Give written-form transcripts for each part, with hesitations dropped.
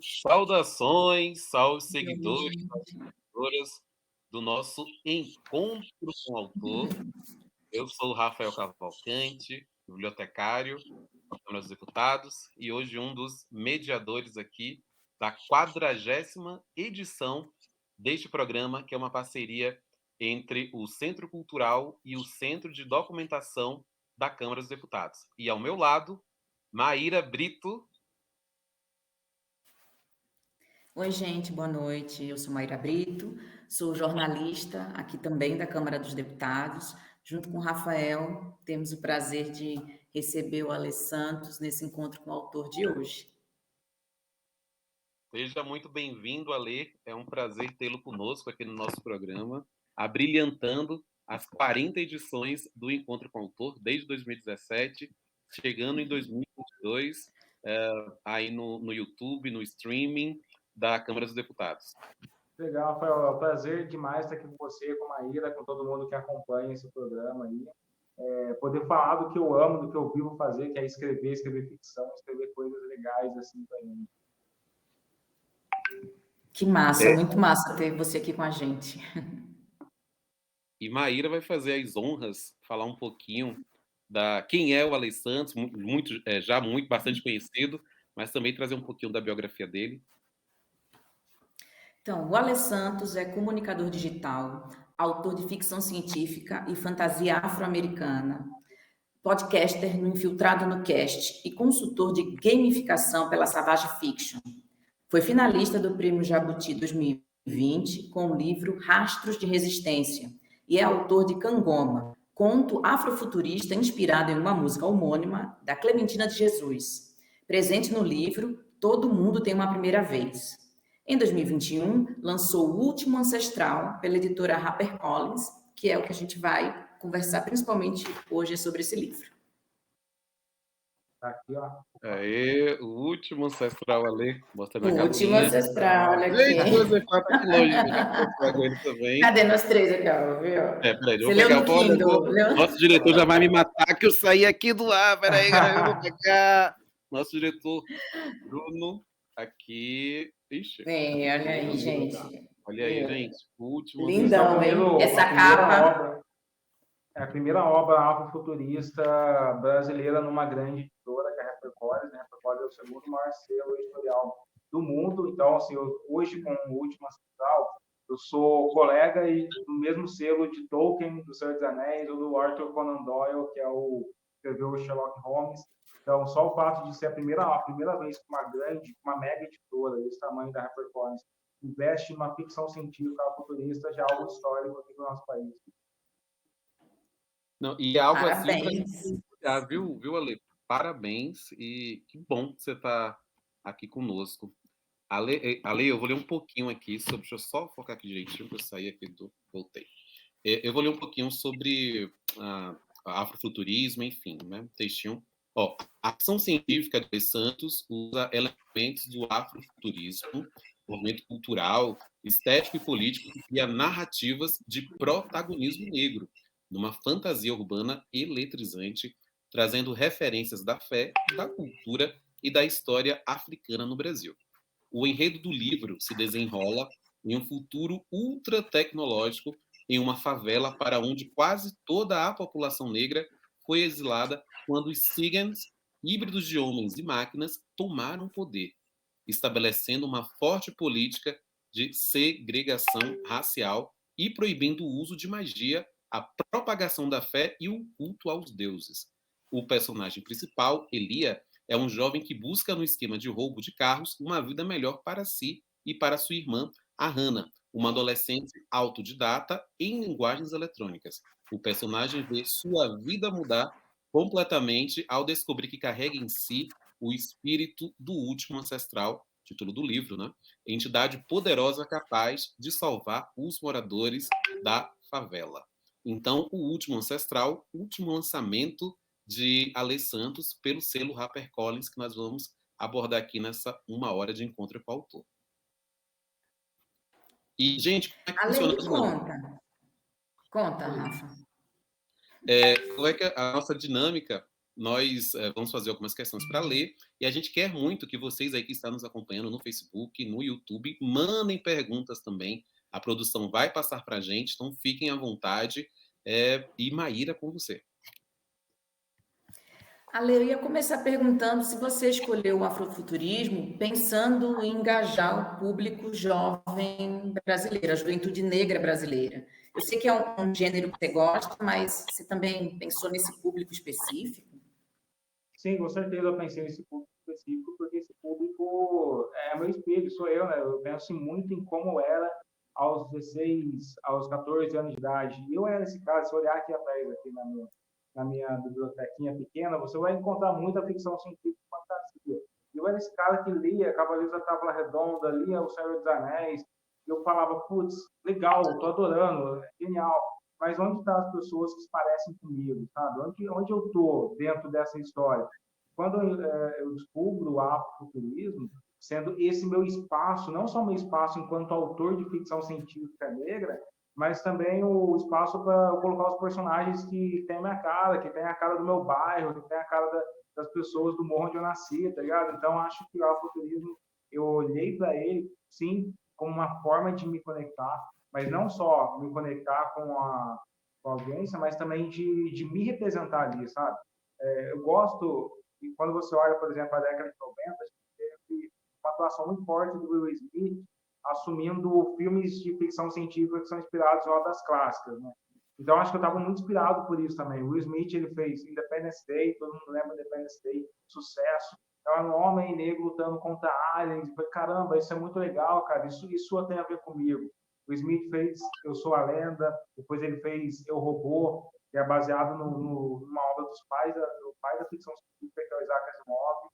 Saudações, salve E aí, seguidores, gente? seguidoras do nosso Encontro com o Autor. Eu sou o Rafael Cavalcante, bibliotecário da Câmara dos Deputados, e hoje um dos mediadores aqui da 40ª edição deste programa, que é uma parceria entre o Centro Cultural e o Centro de Documentação da Câmara dos Deputados. E ao meu lado, Maíra Brito. Oi, gente, boa noite. Eu sou Maíra Brito, sou jornalista aqui também da Câmara dos Deputados. Junto com o Rafael, temos o prazer de receber o Ale Santos nesse encontro com o autor de hoje. Seja muito bem-vindo, Alê. É um prazer tê-lo conosco aqui no nosso programa, abrilhantando as 40 edições do Encontro com o Autor, desde 2017, chegando em 2022, aí no YouTube, no streaming da Câmara dos Deputados. Legal, Rafael. É um prazer demais estar aqui com você, com a Maíra, com todo mundo que acompanha esse programa aí. Poder falar do que eu amo, do que eu vivo fazer, que é escrever ficção, escrever coisas legais assim para mim. Que massa, muito massa ter você aqui com a gente. E Maíra vai fazer as honras, falar um pouquinho da quem é o Ale Santos, bastante conhecido, mas também trazer um pouquinho da biografia dele. Então, o Ale Santos é comunicador digital, autor de ficção científica e fantasia afro-americana, podcaster no Infiltrado no Cast e consultor de gamificação pela Savage Fiction. Foi finalista do Prêmio Jabuti 2020 com o livro Rastros de Resistência e é autor de Cangoma, conto afrofuturista inspirado em uma música homônima da Clementina de Jesus. Presente no livro Todo Mundo Tem Uma Primeira Vez. Em 2021, lançou O Último Ancestral pela editora HarperCollins, que é o que a gente vai conversar principalmente hoje sobre esse livro. Tá aqui, ó. Aê, o último ancestral ali, mostrando a O Último capinha. Ancestral, olha Gente, aqui. você tá aqui longe, eu trago ele também. Cadê nós três aqui, ó, viu? Peraí, eu Você vou leu pegar no o bola. Kindle? Nosso diretor já vai me matar que eu saí aqui do ar. Peraí, eu vou pegar. Nosso diretor, Bruno, aqui. Ixi. Olha aí, gente. Olha aí, gente. O último Lindão, ancestral. hein? Essa capa. É a primeira obra afrofuturista brasileira numa grande editora, que é a HarperCollins. A HarperCollins é o segundo maior selo editorial do mundo. Então, assim, hoje, com o Último Ancestral, eu sou colega do mesmo selo de Tolkien, do Senhor dos Anéis, ou do Arthur Conan Doyle, que escreveu o Sherlock Holmes. Então, só o fato de ser a primeira vez que uma mega editora desse tamanho da HarperCollins investe numa ficção científica futurista já é algo histórico aqui no nosso país. Não, e algo Parabéns. assim para viu, Ale? Parabéns e que bom que você está aqui conosco. Ale, eu vou ler um pouquinho aqui sobre. Deixa eu só focar aqui direitinho, que eu saí aqui do. Voltei. Eu vou ler um pouquinho sobre afrofuturismo, enfim, né? Um textinho. Ó, a ação científica de Santos usa elementos do afrofuturismo, movimento cultural, estético e político, que cria narrativas de protagonismo negro, numa fantasia urbana eletrizante, trazendo referências da fé, da cultura e da história africana no Brasil. O enredo do livro se desenrola em um futuro ultra tecnológico, em uma favela para onde quase toda a população negra foi exilada quando os Sigans, híbridos de homens e máquinas, tomaram poder, estabelecendo uma forte política de segregação racial e proibindo o uso de magia, a propagação da fé e o culto aos deuses. O personagem principal, Elia, é um jovem que busca no esquema de roubo de carros uma vida melhor para si e para sua irmã, a Hannah, uma adolescente autodidata em linguagens eletrônicas. O personagem vê sua vida mudar completamente ao descobrir que carrega em si o espírito do último ancestral, título do livro, né? Entidade poderosa capaz de salvar os moradores da favela. Então, o último ancestral, último lançamento de Ale Santos pelo selo HarperCollins, que nós vamos abordar aqui nessa 1 hora de encontro com o autor. E, gente, como é que funciona a dinâmica? Conta, Rafa. Como é que a nossa dinâmica nós vamos fazer algumas questões para ler, e a gente quer muito que vocês aí que estão nos acompanhando no Facebook, no YouTube, mandem perguntas também. A produção vai passar para a gente, então fiquem à vontade. E Maíra, com você. Ale, eu ia começar perguntando se você escolheu o afrofuturismo pensando em engajar o público jovem brasileiro, a juventude negra brasileira. Eu sei que é um gênero que você gosta, mas você também pensou nesse público específico? Sim, com certeza eu pensei nesse público específico, porque esse público é meu espelho, sou eu, né? Eu penso muito em como era aos 16, aos 14 anos de idade. E eu era esse cara, se olhar aqui atrás, aqui na minha bibliotequinha pequena, você vai encontrar muita ficção científica e fantasia. Eu era esse cara que lia Cavaleiros da Távola Redonda, lia O Senhor dos Anéis, e eu falava, putz, legal, tô adorando, é genial. Mas onde estão as pessoas que se parecem comigo, sabe? Onde eu estou dentro dessa história? Quando eu descubro o afrofuturismo, sendo esse meu espaço, não só meu espaço enquanto autor de ficção científica negra, mas também o espaço para eu colocar os personagens que tem a minha cara, que tem a cara do meu bairro, que tem a cara das pessoas do morro onde eu nasci, tá ligado? Então, acho que o afrofuturismo, eu olhei para ele, sim, como uma forma de me conectar, mas não só me conectar com a audiência, mas também de me representar ali, sabe? Eu gosto, e quando você olha, por exemplo, a década de 90, a gente teve uma atuação muito forte do Will Smith assumindo filmes de ficção científica que são inspirados em obras clássicas, né? Então, acho que eu estava muito inspirado por isso também. O Will Smith, ele fez Independence Day, todo mundo lembra Independence Day, sucesso. Era um homem negro lutando contra aliens. Falei, caramba, isso é muito legal, cara. Isso tem a ver comigo. O Smith fez Eu Sou a Lenda, depois ele fez Eu, Robô, que é baseado numa obra do pai da ficção científica, que é o Isaac Asimov.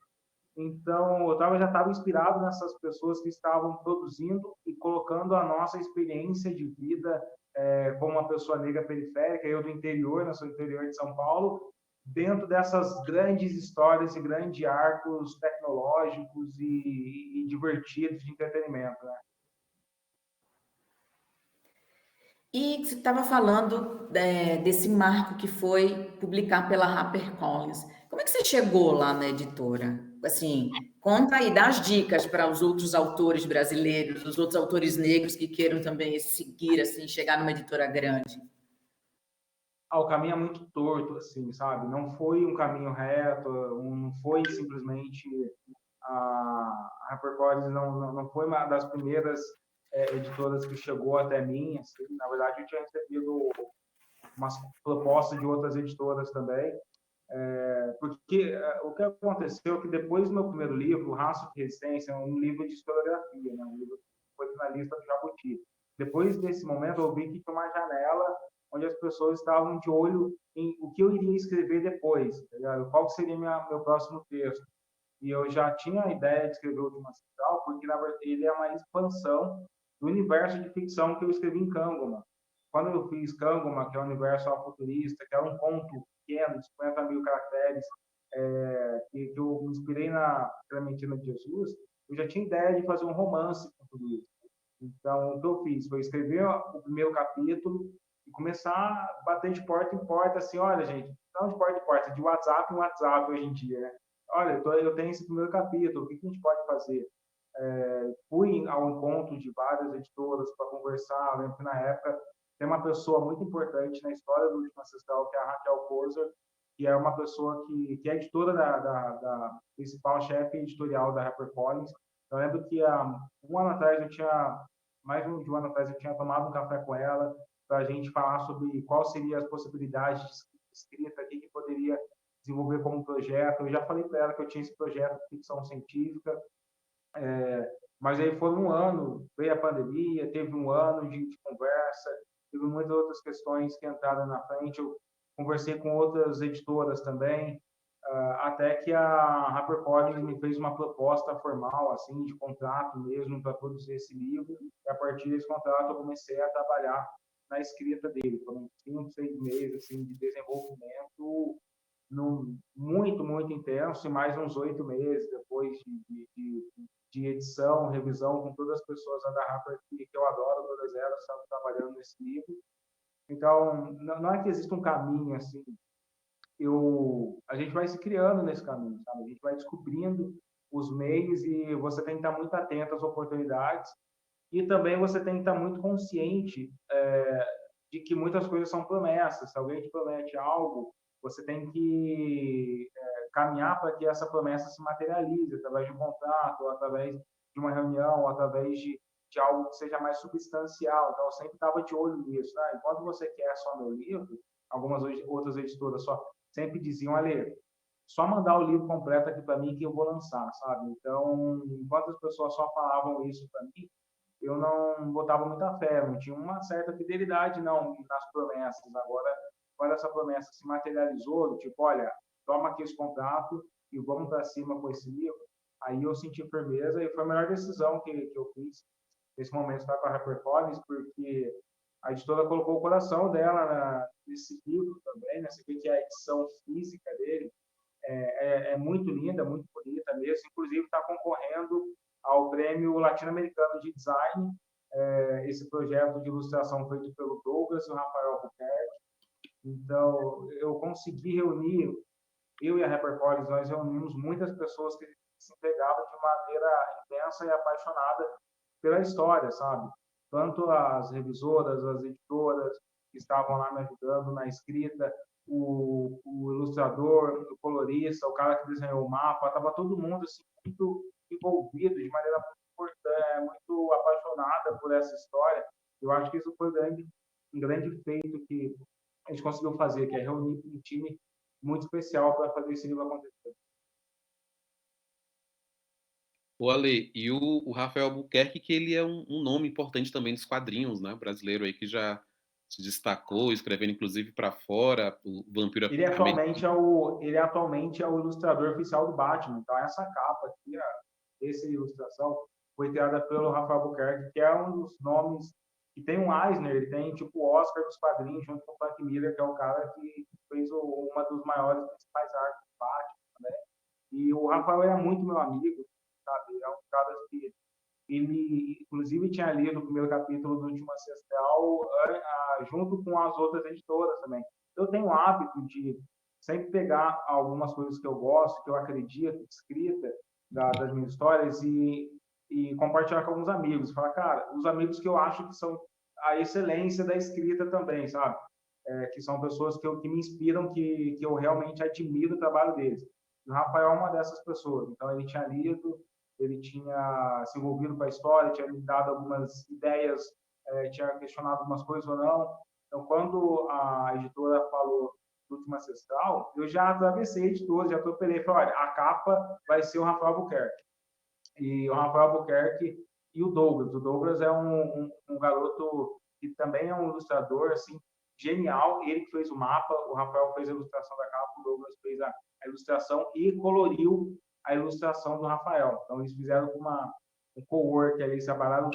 Então, já estava inspirado nessas pessoas que estavam produzindo e colocando a nossa experiência de vida como uma pessoa negra periférica, eu do interior, eu sou do interior de São Paulo, dentro dessas grandes histórias e grandes arcos tecnológicos e divertidos de entretenimento, né? E você estava falando desse marco que foi publicar pela HarperCollins. Como é que você chegou lá na editora? Assim, conta aí, dá as dicas para os outros autores brasileiros, os outros autores negros que queiram também seguir, assim, chegar numa editora grande. O caminho é muito torto, assim, sabe? Não foi um caminho reto, não foi simplesmente a HarperCollins não foi uma das primeiras editoras que chegou até mim, assim. Na verdade, eu tinha recebido umas propostas de outras editoras também, porque o que aconteceu é que depois do meu primeiro livro, O Rastro de Resistência, é um livro de historiografia, né? Um livro que foi finalista do Jabuti. Depois desse momento, eu vi que tinha uma janela onde as pessoas estavam de olho em o que eu iria escrever depois, tá ligado? Qual seria meu próximo texto. E eu já tinha a ideia de escrever o Última Central, porque na verdade ele é uma expansão do universo de ficção que eu escrevi em Kangoma. Quando eu fiz Kangoma, que é um universo futurista, que é um conto pequeno, de 50 mil caracteres, que eu me inspirei na Clementina de Jesus, eu já tinha ideia de fazer um romance com tudo isso. Então, o que eu fiz foi escrever o primeiro capítulo e começar a bater de porta em porta, assim, olha, gente, não de porta em porta, de WhatsApp em WhatsApp hoje em dia, né? Olha, eu tenho esse primeiro capítulo, o que a gente pode fazer? Fui ao encontro de várias editoras para conversar. Eu lembro que na época tem uma pessoa muito importante na história do Última Ancestral, que é a Raquel Kozer, que é uma pessoa que é editora da principal chefe editorial da HarperCollins. Eu lembro que há um ano atrás mais de um ano atrás, eu tinha tomado um café com ela para a gente falar sobre qual seriam as possibilidades de escrita aqui que poderia desenvolver como projeto. Eu já falei para ela que eu tinha esse projeto de ficção científica, mas aí foi um ano, veio a pandemia, teve um ano de conversa, teve muitas outras questões que entraram na frente. Eu conversei com outras editoras também, até que a HarperCollins me fez uma proposta formal, assim, de contrato mesmo, para produzir esse livro. E a partir desse contrato eu comecei a trabalhar na escrita dele. Foram 5, 6 meses assim, de desenvolvimento muito, muito intenso, e mais uns 8 meses depois de edição, revisão com todas as pessoas da Harper que eu adoro, todas elas trabalhando nesse livro. Então, não é que exista um caminho assim a gente vai se criando nesse caminho, sabe? A gente vai descobrindo os meios e você tem que estar muito atento às oportunidades e também você tem que estar muito consciente de que muitas coisas são promessas. Se alguém te promete algo, você tem que caminhar para que essa promessa se materialize, através de um contrato, ou através de uma reunião, ou através de algo que seja mais substancial. Então, eu sempre estava de olho nisso. Né? Enquanto você quer só meu livro, algumas outras editoras só sempre diziam, olha, só mandar o livro completo aqui para mim que eu vou lançar, sabe? Então, enquanto as pessoas só falavam isso para mim, eu não botava muita fé, não tinha uma certa fidelidade não nas promessas. Agora, quando essa promessa se materializou, tipo, olha, toma aqui esse contrato e vamos para cima com esse livro, aí eu senti firmeza e foi a melhor decisão que eu fiz nesse momento estar com a HarperCollins, porque a editora colocou o coração dela nesse livro também, né? Você vê que a edição física dele é muito linda, muito bonita mesmo, inclusive está concorrendo ao Prêmio Latino-Americano de Design, esse projeto de ilustração feito pelo Douglas e o Rafael Albuquerque. Então, eu consegui reunir, eu e a HarperCollins, nós reunimos muitas pessoas que se entregavam de maneira intensa e apaixonada pela história, sabe? Tanto as revisoras, as editoras que estavam lá me ajudando na escrita, o ilustrador, o colorista, o cara que desenhou o mapa, estava todo mundo assim, muito envolvido, de maneira muito importante, muito apaixonada por essa história. Eu acho que isso foi um grande feito que a gente conseguiu fazer, que é reunir um time muito especial para fazer esse livro acontecer. O Ale, e o Rafael Albuquerque, que ele é um nome importante também dos quadrinhos, né? Brasileiro aí que já se destacou, escrevendo inclusive para fora, o Vampiro Americano. Ele atualmente é o ilustrador oficial do Batman. Então, essa capa aqui, essa ilustração, foi criada pelo Rafael Albuquerque, que é um dos nomes que tem um Eisner, ele tem tipo o Oscar dos quadrinhos, junto com o Frank Miller, que é o cara que fez uma dos maiores principais artes do Batman, né? E o Rafael é muito meu amigo, sabe? É um cara que ele, inclusive, tinha lido o primeiro capítulo do Último Ancestral junto com as outras editoras também. Eu tenho o hábito de sempre pegar algumas coisas que eu gosto, que eu acredito, escrita das minhas histórias e compartilhar com alguns amigos. Falar, cara, os amigos que eu acho que são a excelência da escrita também, sabe? Que são pessoas que me inspiram, que eu realmente admiro o trabalho deles. E o Rafael é uma dessas pessoas. Então, ele tinha lido, ele tinha se envolvido com a história, tinha me dado algumas ideias, tinha questionado algumas coisas ou não. Então, quando a editora falou do Último Ancestral, eu já atravessei a editora, já atropelei e falei, olha, a capa vai ser o Rafael Albuquerque. E o Rafael Albuquerque e o Douglas. O Douglas é um garoto que também é um ilustrador, assim, genial. Ele que fez o mapa, o Rafael fez a ilustração da capa, o Douglas fez a ilustração e coloriu a ilustração do Rafael. Então, eles fizeram um co-work ali, trabalharam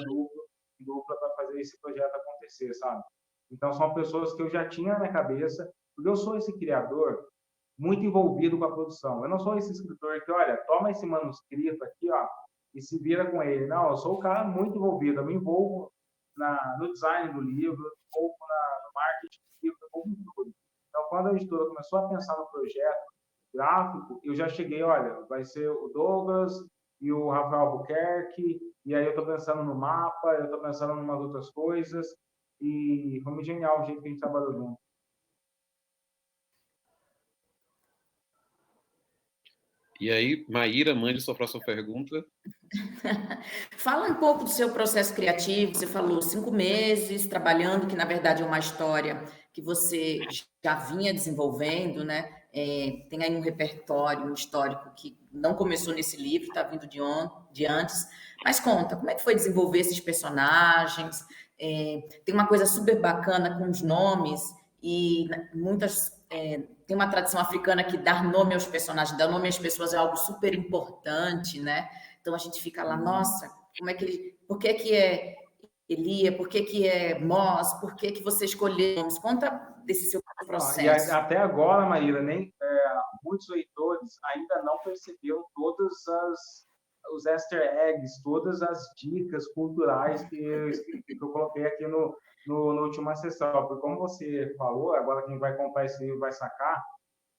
dupla para fazer esse projeto acontecer, sabe? Então, são pessoas que eu já tinha na minha cabeça, porque eu sou esse criador muito envolvido com a produção. Eu não sou esse escritor que, olha, toma esse manuscrito aqui, ó, e se vira com ele. Não, eu sou o cara muito envolvido. Eu me envolvo no design do livro, me envolvo no marketing do livro, me envolvo em tudo. Então, quando a editora começou a pensar no projeto gráfico, eu já cheguei, olha, vai ser o Douglas e o Rafael Albuquerque, e aí eu estou pensando no mapa, eu estou pensando em umas outras coisas, e foi muito genial o jeito que a gente trabalhou junto. E aí, Maíra, mande sua próxima pergunta. Fala um pouco do seu processo criativo. Você falou 5 meses trabalhando, que na verdade é uma história que você já vinha desenvolvendo, né? Tem aí um repertório, um histórico que não começou nesse livro, está vindo de antes. Mas conta, como é que foi desenvolver esses personagens? Tem uma coisa super bacana com os nomes e tem uma tradição africana que dar nome aos personagens, dar nome às pessoas é algo super importante, né? Então a gente fica lá, nossa, como é que por que é Elia, por que é Mós, por que você escolheu? Conta desse seu processo. E até agora, Maíra, muitos leitores ainda não perceberam todos os easter eggs, todas as dicas culturais que eu coloquei aqui no Último Ancestral. Porque como você falou, agora quem vai comprar esse livro vai sacar,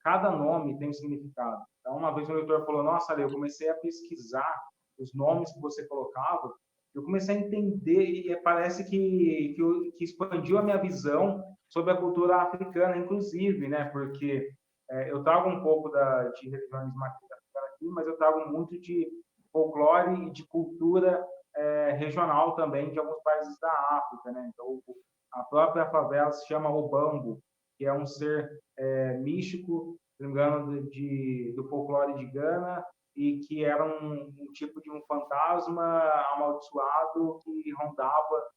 cada nome tem um significado. Então, uma vez o leitor falou, nossa, Ale, eu comecei a pesquisar os nomes que você colocava, eu comecei a entender e parece que expandiu a minha visão sobre a cultura africana, inclusive, né? Porque eu trago um pouco de religiões africanas aqui, mas eu trago muito de folclore e de cultura regional também de alguns países da África, né? Então, a própria favela se chama Obambo, que é um ser místico, se não me engano, do folclore de Gana, e que era um tipo de um fantasma amaldiçoado que rondava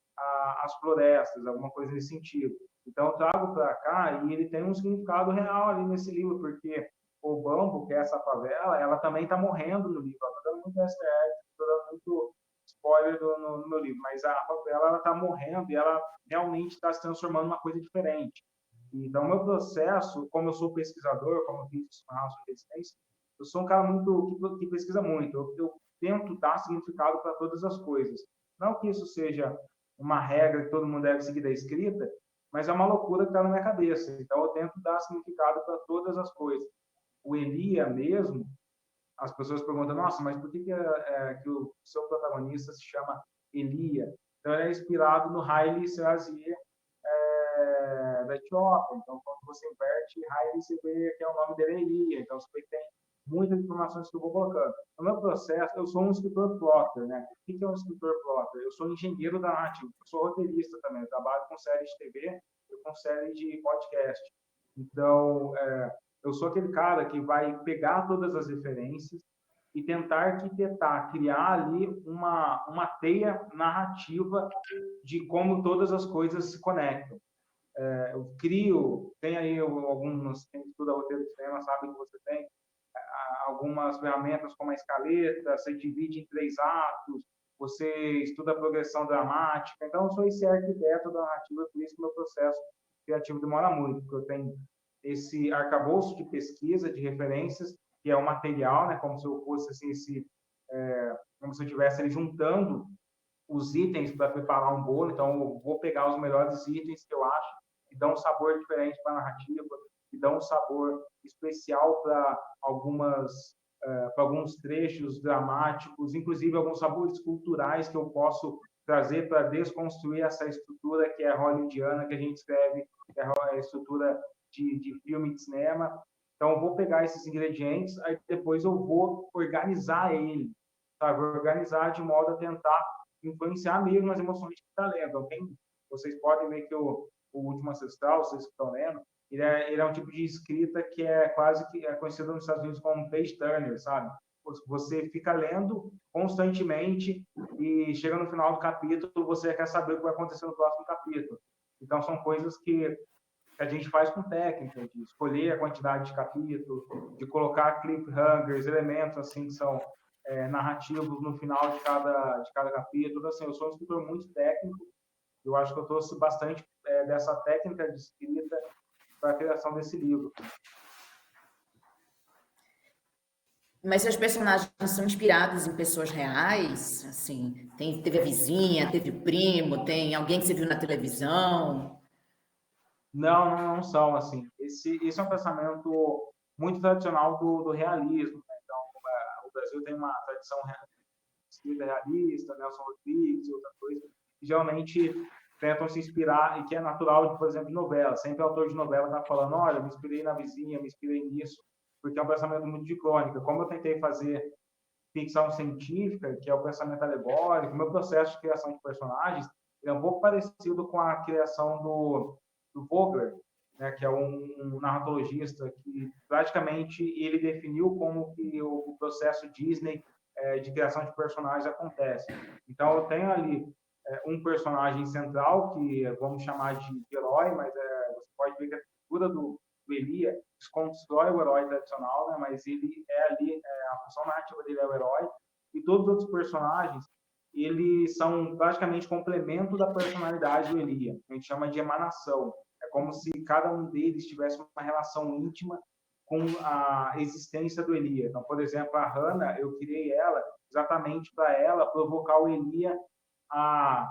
as florestas, alguma coisa nesse sentido. Então, eu trago para cá e ele tem um significado real ali nesse livro, porque o Bambo, que é essa favela, ela também está morrendo no livro. Ela está dando muito estou dando muito spoiler no meu livro, mas a favela ela está morrendo e ela realmente está se transformando numa coisa diferente. Então, meu processo, como eu sou pesquisador, como eu fiz na resistência, eu sou um cara que pesquisa muito. Eu tento dar significado para todas as coisas. Não que isso seja uma regra que todo mundo deve seguir da escrita, mas é uma loucura que está na minha cabeça. Então, eu tento dar significado para todas as coisas. O Elia mesmo, as pessoas perguntam, nossa, mas por que o seu protagonista se chama Elia? Então, ele é inspirado no Haile Selassie, da Etiópia. Então, quando você inverte Haile, você vê que o nome dele é Elia. Então, você vê que tem muitas informações que eu vou colocando. No meu processo, eu sou um escritor plotter, né? O que é um escritor plotter? Eu sou engenheiro da narrativa, eu sou roteirista também, eu trabalho com séries de TV e com séries de podcast. Então, eu sou aquele cara que vai pegar todas as referências e tentar arquitetar, criar ali uma teia narrativa de como todas as coisas se conectam. Eu crio, tem aí alguns, quem estuda roteiro de cinema sabe que você tem algumas ferramentas como a escaleta, você divide em 3 atos, você estuda a progressão dramática. Então, eu sou esse arquiteto da narrativa, por isso que o meu processo criativo demora muito, porque eu tenho esse arcabouço de pesquisa, de referências, que é o material, né, como se eu fosse assim, como se eu estivesse juntando os itens para preparar um bolo. Então, eu vou pegar os melhores itens que eu acho, que dão um sabor diferente para a narrativa, que dão um sabor especial para alguns trechos dramáticos, inclusive alguns sabores culturais que eu posso trazer para desconstruir essa estrutura que é hollywoodiana, que a gente escreve, que é a estrutura de filme de cinema. Então, eu vou pegar esses ingredientes, aí depois eu vou organizar ele, sabe? Vou organizar de modo a tentar influenciar mesmo as emoções que está lendo. Vocês podem ver que o Último Ancestral, vocês que estão lendo, ele é um tipo de escrita que é quase que conhecido nos Estados Unidos como page turner, sabe? Você fica lendo constantemente e chega no final do capítulo, você quer saber o que vai acontecer no próximo capítulo. Então, são coisas que a gente faz com técnica, de escolher a quantidade de capítulos, de colocar cliffhangers, elementos assim que são narrativos no final de cada capítulo. Assim, eu sou um escritor muito técnico, eu acho que eu trouxe bastante dessa técnica de escrita para a criação desse livro. Mas seus personagens são inspirados em pessoas reais? Assim, teve a vizinha, teve o primo, tem alguém que você viu na televisão? Não são, assim. Esse é um pensamento muito tradicional do realismo, né? Então, o Brasil tem uma tradição escrita realista, Nelson Rodrigues e outra coisa, que geralmente tentam se inspirar, e que é natural, por exemplo, de novela. Sempre o autor de novela está falando, olha, me inspirei na vizinha, me inspirei nisso, porque é um pensamento muito de crônica. Como eu tentei fazer ficção científica, que é o pensamento alegórico, o meu processo de criação de personagens é um pouco parecido com a criação do Vogler, né, que é um narratologista que praticamente ele definiu como que o processo Disney de criação de personagens acontece. Então, eu tenho ali um personagem central, que vamos chamar de herói, mas você pode ver que a figura do Elia desconstrói o herói tradicional, né, mas ele é ali, a função narrativa dele é o herói, e todos os outros personagens, eles são praticamente complemento da personalidade do Elia. A gente chama de emanação. É como se cada um deles tivesse uma relação íntima com a existência do Elia. Então, por exemplo, a Hannah, eu criei ela exatamente para ela provocar o Elia a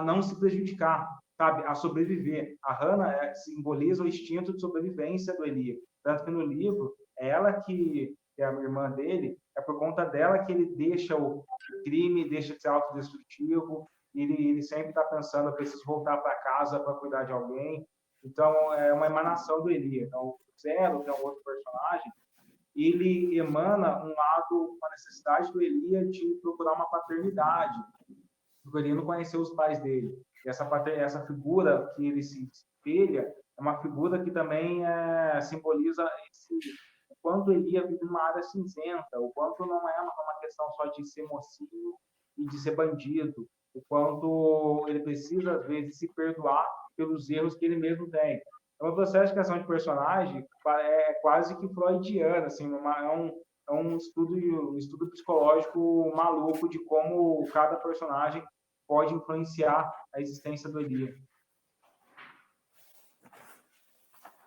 não se prejudicar, sabe? A sobreviver. A Hannah simboliza o instinto de sobrevivência do Elia. Tanto que no livro, é ela que é a irmã dele, é por conta dela que ele deixa o crime, deixa de ser autodestrutivo, ele sempre está pensando, eu preciso voltar para casa para cuidar de alguém. Então, é uma emanação do Eli. Então, o Zero, que é um outro personagem, ele emana um lado, uma necessidade do Eli de procurar uma paternidade, porque ele não conheceu os pais dele. E essa figura que ele se espelha é uma figura que também simboliza o quanto ele vive numa área cinzenta, o quanto não é uma questão só de ser mocinho e de ser bandido, o quanto ele precisa, às vezes, se perdoar pelos erros que ele mesmo tem. É um processo de criação de personagem quase que freudiano, assim, um estudo psicológico maluco de como cada personagem pode influenciar a existência do Elia.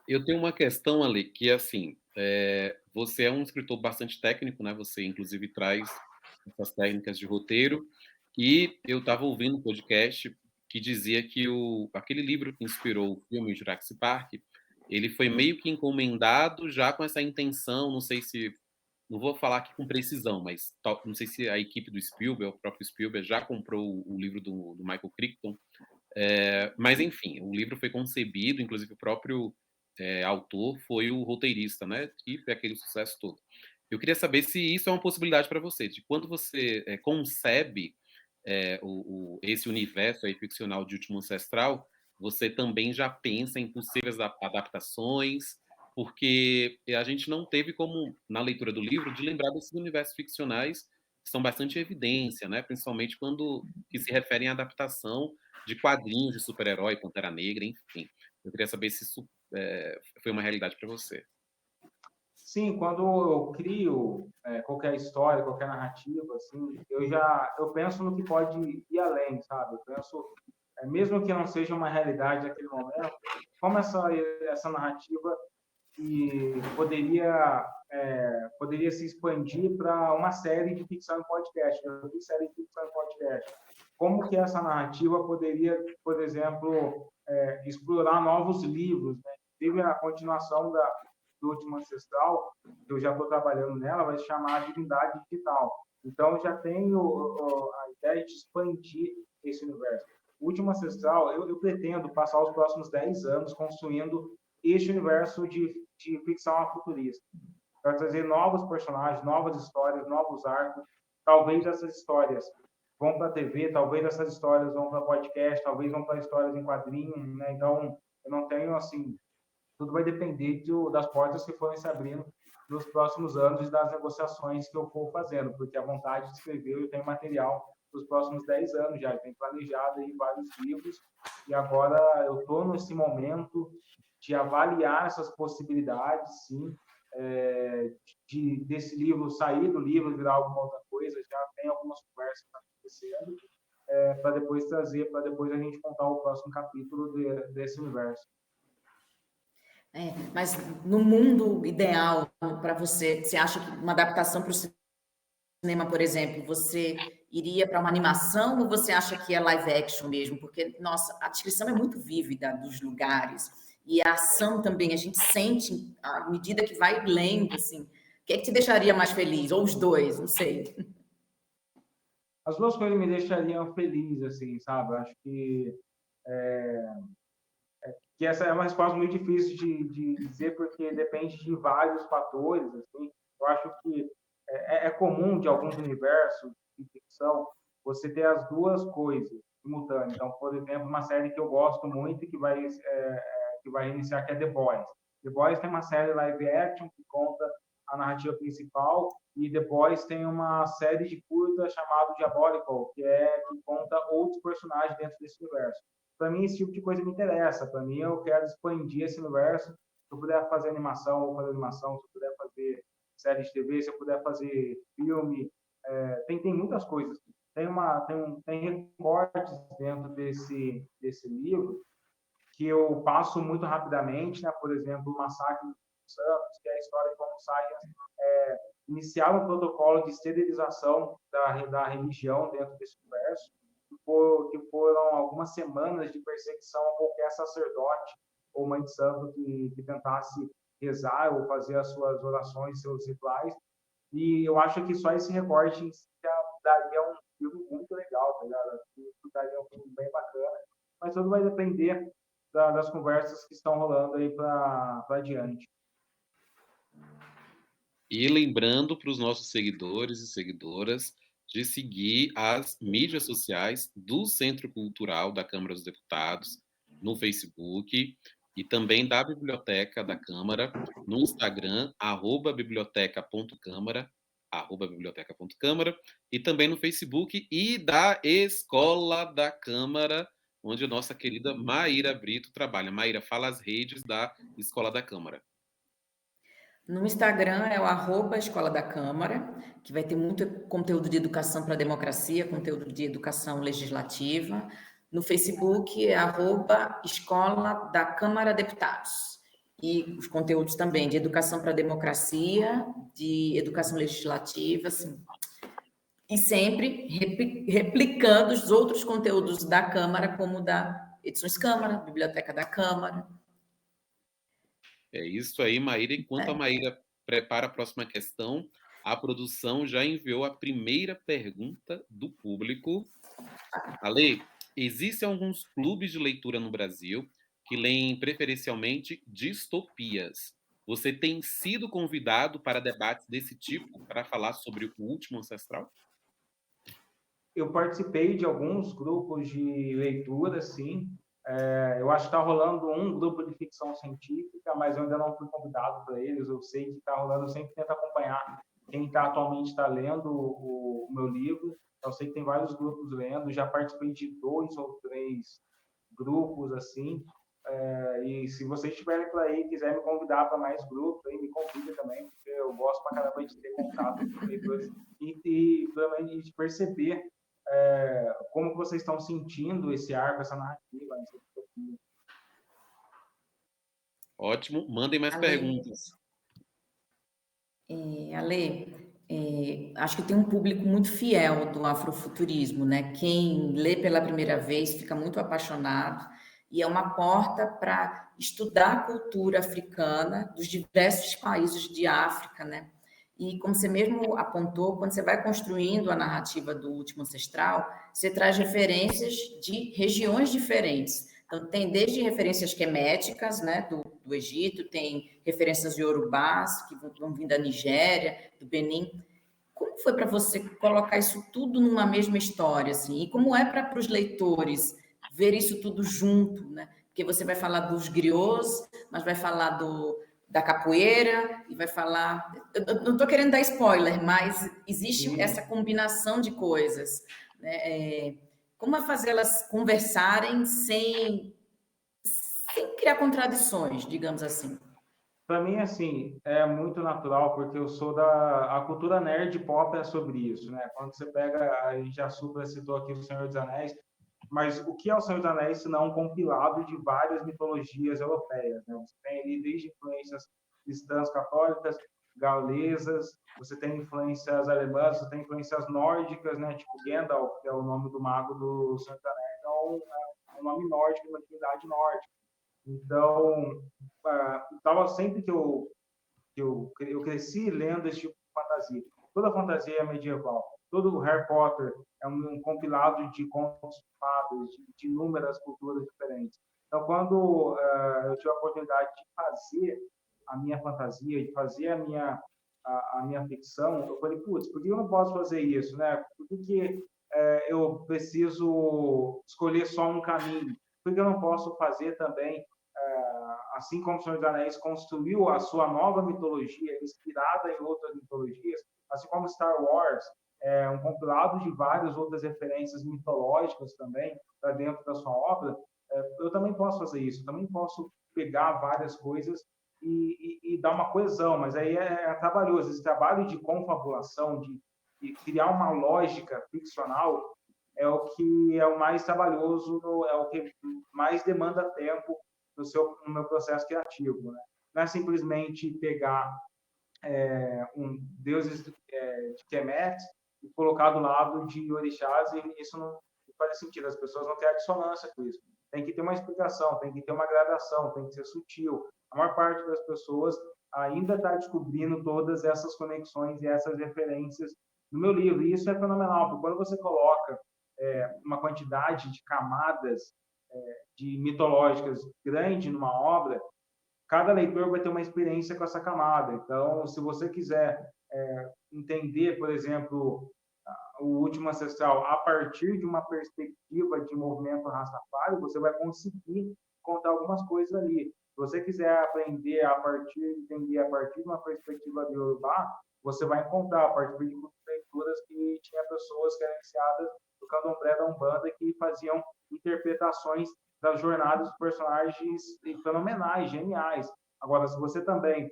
Eu tenho uma questão ali que, assim, você é um escritor bastante técnico, né? Você, inclusive, traz essas técnicas de roteiro. E eu estava ouvindo um podcast que dizia que aquele livro que inspirou o filme Jurassic Park, ele foi meio que encomendado já com essa intenção, não sei se, não vou falar aqui com precisão, mas não sei se a equipe do Spielberg, o próprio Spielberg, já comprou o livro do Michael Crichton. Mas, enfim, o livro foi concebido, inclusive o próprio autor foi o roteirista, né? E foi aquele sucesso todo. Eu queria saber se isso é uma possibilidade para você, de quando você concebe esse universo aí ficcional de Último Ancestral, você também já pensa em possíveis adaptações, porque a gente não teve como, na leitura do livro, de lembrar desses universos ficcionais que são bastante evidência, né? Principalmente quando que se referem à adaptação de quadrinhos de super-herói, Pantera Negra, enfim. Eu queria saber se isso foi uma realidade para você. Sim, quando eu crio qualquer história, qualquer narrativa, assim, eu penso no que pode ir além, sabe? Eu penso, mesmo que não seja uma realidade naquele momento, como essa narrativa que poderia se expandir para uma série de ficção em podcast. Eu fiz série de ficção em podcast. Como que essa narrativa poderia, por exemplo, explorar novos livros, né? Teve a continuação do Último Ancestral, que eu já estou trabalhando nela, vai se chamar Divindade Digital. Então, já tenho a ideia de expandir esse universo. O Último Ancestral, eu pretendo passar os próximos 10 anos construindo este universo de ficção futurista, para trazer novos personagens, novas histórias, novos arcos. Talvez essas histórias vão para a TV, talvez essas histórias vão para podcast, talvez vão para histórias em quadrinho, né? Então, eu não tenho, assim, tudo vai depender das portas que forem se abrindo nos próximos anos e das negociações que eu for fazendo, porque a vontade de escrever, eu tenho material dos próximos 10 anos já, eu tenho planejado aí vários livros, e agora eu estou nesse momento de avaliar essas possibilidades, sim, desse livro sair do livro, virar alguma outra coisa, já tem algumas conversas acontecendo, para depois trazer, para depois a gente contar o próximo capítulo desse universo. Mas no mundo ideal para você, você acha que uma adaptação para o cinema, por exemplo, você iria para uma animação ou você acha que é live action mesmo? Porque, nossa, a descrição é muito vívida dos lugares e a ação também, a gente sente à medida que vai lendo, assim. O que é que te deixaria mais feliz? Ou os dois, não sei. As duas coisas me deixariam feliz, assim, sabe? Eu acho que essa é uma resposta muito difícil de dizer, porque depende de vários fatores, assim. Eu acho que é comum de alguns universos de ficção você ter as duas coisas simultâneas. Então, por exemplo, uma série que eu gosto muito e que vai iniciar, que é The Boys. The Boys tem uma série live action que conta a narrativa principal, e The Boys tem uma série de curtas chamada Diabolical, que conta outros personagens dentro desse universo. Para mim, esse tipo de coisa me interessa. Para mim, eu quero expandir esse universo. Se eu puder fazer animação, eu vou fazer animação. Se eu puder fazer série de TV, se eu puder fazer filme, tem muitas coisas. Tem recortes dentro desse livro que eu passo muito rapidamente, né? Por exemplo, o Massacre dos Santos, que é a história de como Saiyans iniciaram um protocolo de esterilização da religião dentro desse universo, que foram algumas semanas de perseguição a qualquer sacerdote ou mãe de santo que tentasse rezar ou fazer as suas orações, seus rituais. E eu acho que só esse recorte já daria um filme muito legal, tá ligado? Isso daria um filme bem bacana. Mas tudo vai depender das conversas que estão rolando aí para adiante. E lembrando para os nossos seguidores e seguidoras de seguir as mídias sociais do Centro Cultural da Câmara dos Deputados no Facebook e também da Biblioteca da Câmara no Instagram, @biblioteca.câmara, @biblioteca.câmara, e também no Facebook e da Escola da Câmara, onde a nossa querida Maíra Brito trabalha. Maíra, fala as redes da Escola da Câmara. No Instagram é o @Escola da Câmara, que vai ter muito conteúdo de educação para a democracia, conteúdo de educação legislativa. No Facebook é @Escola da Câmara Deputados. E os conteúdos também de educação para a democracia, de educação legislativa, assim. E sempre replicando os outros conteúdos da Câmara, como da Edições Câmara, Biblioteca da Câmara. É isso aí, Maíra. Enquanto a Maíra prepara a próxima questão, a produção já enviou a primeira pergunta do público. Ale, existem alguns clubes de leitura no Brasil que leem preferencialmente distopias. Você tem sido convidado para debates desse tipo para falar sobre o último ancestral? Eu participei de alguns grupos de leitura, sim. Eu acho que está rolando um grupo de ficção científica, mas eu ainda não fui convidado para eles. Eu sei que está rolando, eu sempre tento acompanhar quem atualmente está lendo o meu livro. Eu sei que tem vários grupos lendo, já participei de 2 ou 3 grupos assim. E se vocês estiverem por aí, quiser me convidar para mais grupos, aí me convida também, porque eu gosto pra caramba de ter contato com leitores e também de perceber como que vocês estão sentindo esse arco, essa narrativa. Ótimo, mandem mais perguntas. Ale, acho que tem um público muito fiel do afrofuturismo, né? Quem lê pela primeira vez fica muito apaixonado e é uma porta para estudar a cultura africana dos diversos países de África, né? E como você mesmo apontou, quando você vai construindo a narrativa do último ancestral, você traz referências de regiões diferentes. Então, tem desde referências queméticas, né, do Egito, tem referências iorubás, que vão vir da Nigéria, do Benin. Como foi para você colocar isso tudo numa mesma história, assim? E como é para os leitores ver isso tudo junto, né? Porque você vai falar dos griots, mas vai falar da capoeira e vai falar... Eu não estou querendo dar spoiler, mas existe essa combinação de coisas, né? Como é fazê-las conversarem sem criar contradições, digamos assim? Para mim, assim, é muito natural, porque eu sou a cultura nerd pop é sobre isso, né? Quando você pega, a gente já super citou aqui o Senhor dos Anéis, mas o que é o Senhor dos Anéis se não um compilado de várias mitologias europeias, né? Você tem ali desde influências cristãs católicas, galesas, você tem influências alemãs, você tem influências nórdicas, né? Tipo Gandalf, que é o nome do mago do Senhor dos Anéis, é um nome nórdico, uma divindade nórdica. Então, tava sempre que eu cresci lendo esse tipo de fantasia. Toda fantasia é medieval. Todo Harry Potter é um compilado de contos de fadas, de inúmeras culturas diferentes. Então, quando eu tive a oportunidade de fazer a minha fantasia, de fazer a minha ficção, eu falei, putz, por que eu não posso fazer isso, né? Por que eu preciso escolher só um caminho? Por que eu não posso fazer também assim como o Senhor dos Anéis construiu a sua nova mitologia, inspirada em outras mitologias, assim como Star Wars é um compilado de várias outras referências mitológicas também para dentro da sua obra, eu também posso fazer isso, eu também posso pegar várias coisas e dar uma coesão, mas aí é trabalhoso, esse trabalho de confabulação, de criar uma lógica ficcional, é o que é o mais trabalhoso, é o que mais demanda tempo no meu processo criativo, né? Não é simplesmente pegar um deuses de Kemet e colocar do lado de orixás, e isso não faz sentido, as pessoas não têm a dissonância com isso. tem que ter uma explicação, tem que ter uma gradação, tem que ser sutil. A maior parte das pessoas ainda está descobrindo todas essas conexões e essas referências no meu livro. E isso é fenomenal, porque quando você coloca uma quantidade de camadas de mitológicas grande numa obra, cada leitor vai ter uma experiência com essa camada. Então, se você quiser entender, por exemplo, o último ancestral a partir de uma perspectiva de movimento Rastafari, você vai conseguir contar algumas coisas ali. Se você quiser aprender entender a partir de uma perspectiva de Yorubá, você vai encontrar a partir de leituras que tinha pessoas que eram iniciadas do candomblé da Umbanda que faziam interpretações das jornadas dos personagens fenomenais, geniais. Agora, se você também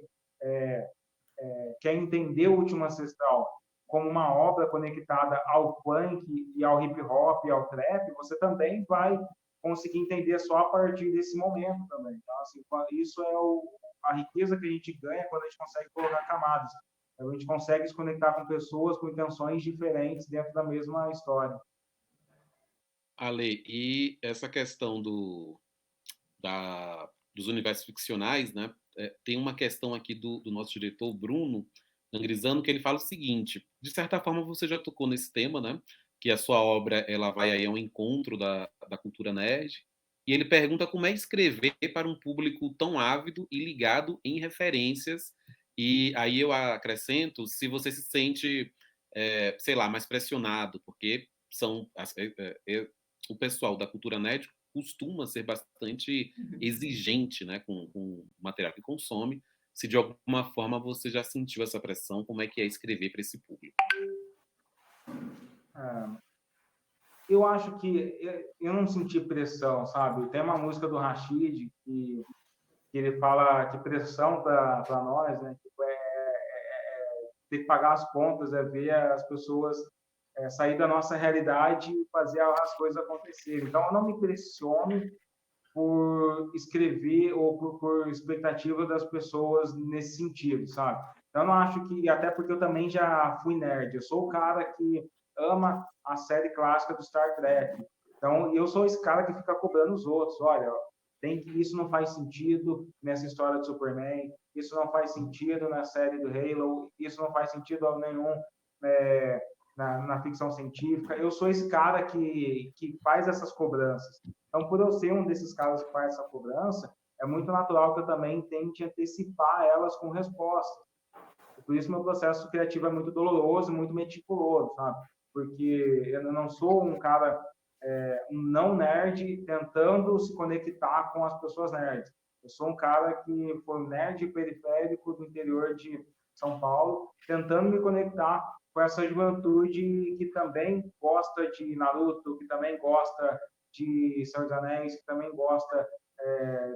quer entender o Último Ancestral como uma obra conectada ao punk e ao hip hop e ao trap, você também vai conseguir entender só a partir desse momento também. Então, assim, isso é a riqueza que a gente ganha quando a gente consegue colocar camadas. A gente consegue se conectar com pessoas com intenções diferentes dentro da mesma história. Ale, e essa questão dos universos ficcionais, né? Tem uma questão aqui do nosso diretor, Bruno Angrisano, que ele fala o seguinte: de certa forma você já tocou nesse tema, né? Que a sua obra ela vai aí ao encontro da cultura nerd, e ele pergunta como é escrever para um público tão ávido e ligado em referências, e aí eu acrescento, se você se sente, sei lá, mais pressionado, porque o pessoal da cultura nerd costuma ser bastante exigente, né, com o material que consome. Se de alguma forma você já sentiu essa pressão, como é que é escrever para esse público? Eu acho que eu não senti pressão, sabe? Tem uma música do Rashid que ele fala que pressão para nós, né? Tipo, ter que pagar as contas, ver as pessoas sair da nossa realidade e fazer as coisas acontecerem. Então, eu não me pressiono por escrever ou por expectativa das pessoas nesse sentido, sabe? Eu não acho que, até porque eu também já fui nerd, eu sou o cara que ama a série clássica do Star Trek. Então, eu sou esse cara que fica cobrando os outros, olha, isso não faz sentido nessa história de Superman, isso não faz sentido na série do Halo, isso não faz sentido nenhum na ficção científica. Eu sou esse cara que faz essas cobranças. Então, por eu ser um desses caras que faz essa cobrança, é muito natural que eu também tente antecipar elas com respostas. Por isso, meu processo criativo é muito doloroso, muito meticuloso, sabe? Porque eu não sou um cara, um não nerd tentando se conectar com as pessoas nerds. Eu sou um cara que foi um nerd periférico do interior de São Paulo, tentando me conectar com essa juventude que também gosta de Naruto, que também gosta de Senhor dos Anéis, que também gosta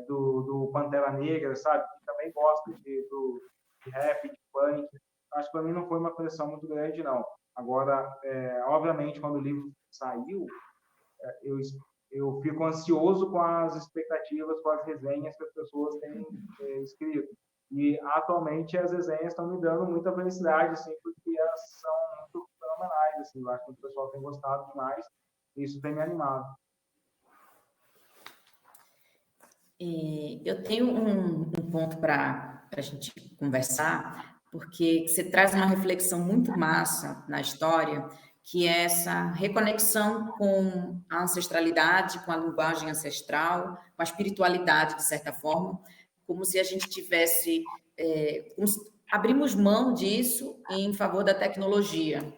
do Pantera Negra, sabe? Que também gosta de rap, de punk. Acho que para mim não foi uma pressão muito grande, não. Agora, obviamente, quando o livro saiu, eu fico ansioso com as expectativas, com as resenhas que as pessoas têm escrito. E, atualmente, as resenhas estão me dando muita felicidade, assim, porque elas são muito fenomenais, assim. Eu acho que o pessoal tem gostado demais e isso tem me animado. Eu tenho um ponto para a gente conversar, porque você traz uma reflexão muito massa na história, que é essa reconexão com a ancestralidade, com a linguagem ancestral, com a espiritualidade, de certa forma, como se a gente tivesse... abrimos mão disso em favor da tecnologia.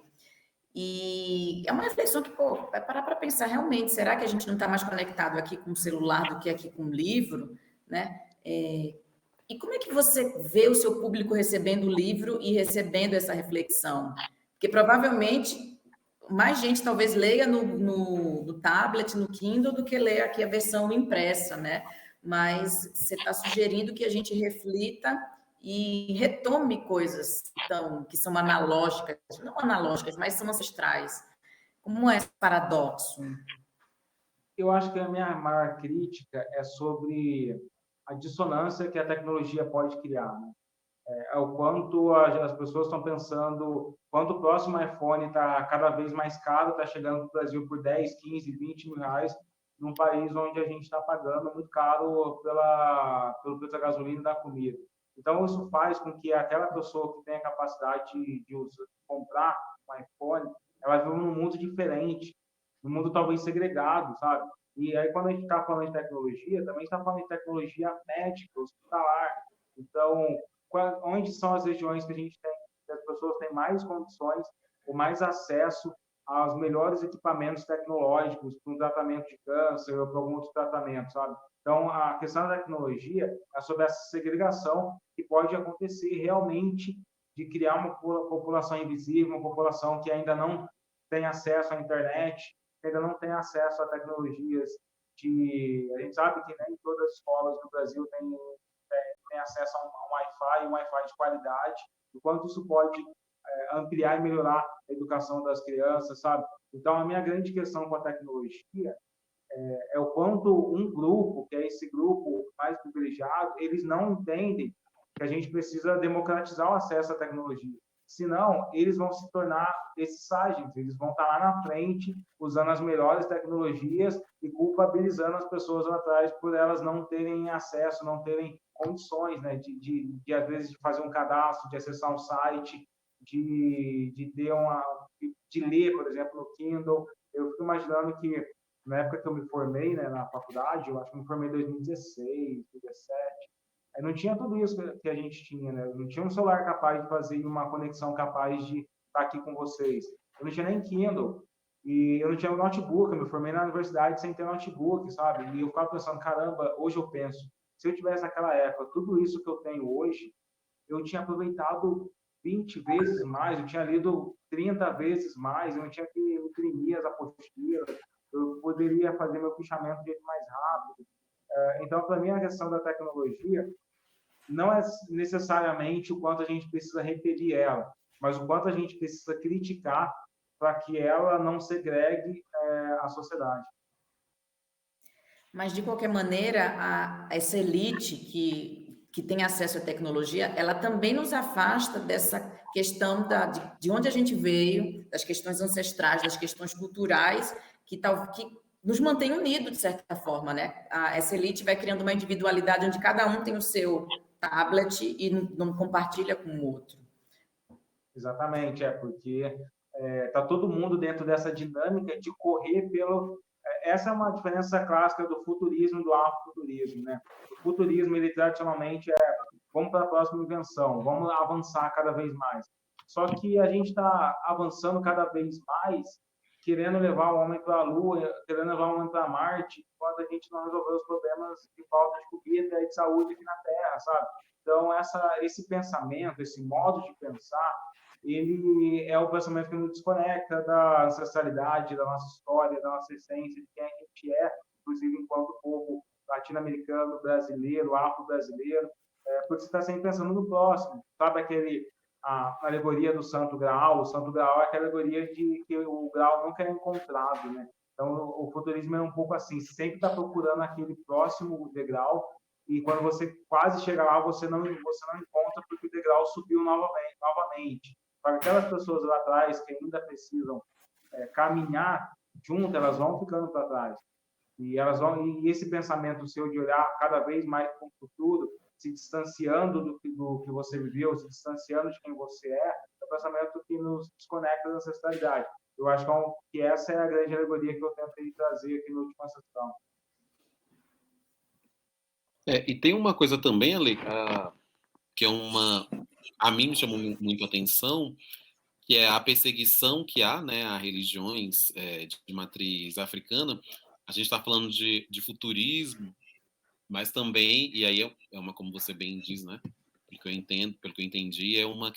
E é uma reflexão que, vai parar para pensar realmente, será que a gente não está mais conectado aqui com o celular do que aqui com o livro, né? E como é que você vê o seu público recebendo o livro e recebendo essa reflexão? Porque provavelmente mais gente talvez leia no tablet, no Kindle, do que leia aqui a versão impressa, né? Mas você está sugerindo que a gente reflita e retome coisas que são analógicas, não analógicas, mas são ancestrais. Como é esse paradoxo? Eu acho que a minha maior crítica é sobre a dissonância que a tecnologia pode criar, né? O quanto as pessoas estão pensando, quanto o próximo iPhone está cada vez mais caro, está chegando para o Brasil por 10, 15, 20 mil reais, num país onde a gente está pagando muito caro pelo preço da gasolina e da comida. Então, isso faz com que aquela pessoa que tem a capacidade de comprar um iPhone, ela vive num mundo diferente, num mundo talvez segregado, sabe? E aí, quando a gente está falando de tecnologia, também está falando de tecnologia médica, hospitalar. Então, onde são as regiões que a gente tem, que as pessoas têm mais condições ou mais acesso aos melhores equipamentos tecnológicos para um tratamento de câncer ou para algum outro tratamento, sabe? Então, a questão da tecnologia é sobre essa segregação que pode acontecer realmente de criar uma população invisível, uma população que ainda não tem acesso à internet, que ainda não tem acesso a tecnologias a gente sabe que nem todas as escolas do Brasil têm acesso a um Wi-Fi de qualidade, o quanto isso pode ampliar e melhorar a educação das crianças, sabe? Então, a minha grande questão com a tecnologia é o quanto um grupo, que é esse grupo mais privilegiado, eles não entendem que a gente precisa democratizar o acesso à tecnologia. Senão, eles vão se tornar esses sargentos, eles vão estar lá na frente, usando as melhores tecnologias e culpabilizando as pessoas lá atrás por elas não terem acesso, não terem condições, né, às vezes, de fazer um cadastro, de acessar um site, de ler, por exemplo, no Kindle. Eu fico imaginando que na época que eu me formei, né, na faculdade, eu acho que eu me formei em 2016, 2017, aí não tinha tudo isso que a gente tinha, né? Eu não tinha um celular capaz de fazer uma conexão capaz de estar aqui com vocês. Eu não tinha nem Kindle. E eu não tinha um notebook, eu me formei na universidade sem ter notebook, sabe? E eu ficava pensando, caramba, hoje eu penso, se eu tivesse naquela época tudo isso que eu tenho hoje, eu tinha aproveitado 20 vezes mais, eu tinha lido 30 vezes mais, eu não tinha que imprimir as apostilas, eu poderia fazer meu fichamento de jeito mais rápido. Então, para mim, a questão da tecnologia não é necessariamente o quanto a gente precisa repetir ela, mas o quanto a gente precisa criticar para que ela não segregue a sociedade. Mas, de qualquer maneira, essa elite que tem acesso à tecnologia, ela também nos afasta dessa questão de onde a gente veio, das questões ancestrais, das questões culturais, que nos mantém unidos, de certa forma, né? Essa elite vai criando uma individualidade onde cada um tem o seu tablet e não compartilha com o outro. Exatamente, porque está todo mundo dentro dessa dinâmica de correr pelo... Essa é uma diferença clássica do futurismo e do afrofuturismo, né? O futurismo, ele tradicionalmente vamos para a próxima invenção, vamos avançar cada vez mais. Só que a gente está avançando cada vez mais, querendo levar o homem para a Lua, querendo levar o homem para Marte, quando a gente não resolveu os problemas de falta de comida e de saúde aqui na Terra, sabe? Então, esse pensamento, esse modo de pensar, ele é o pensamento que nos desconecta da ancestralidade, da nossa história, da nossa essência, de quem a gente é, inclusive enquanto povo latino-americano, brasileiro, afro-brasileiro, porque você está sempre pensando no próximo. Sabe a alegoria do Santo Graal? O Santo Graal é aquela alegoria de que o Graal nunca é encontrado, né? Então, o futurismo é um pouco assim, sempre está procurando aquele próximo degrau, e quando você quase chega lá, você não encontra porque o degrau subiu novamente. Para aquelas pessoas lá atrás que ainda precisam caminhar junto, elas vão ficando para trás. E esse pensamento seu de olhar cada vez mais para o futuro, se distanciando do que você viveu, se distanciando de quem você é o pensamento que nos desconecta da ancestralidade. Eu acho que essa é a grande alegoria que eu tentei trazer aqui na última sessão. E tem uma coisa também, Ale, que a mim me chamou muito a atenção, que é a perseguição que há, né, a religiões de matriz africana. A gente está falando de futurismo, mas também, e aí como você bem diz, né, pelo que eu entendo, pelo que eu entendi, é uma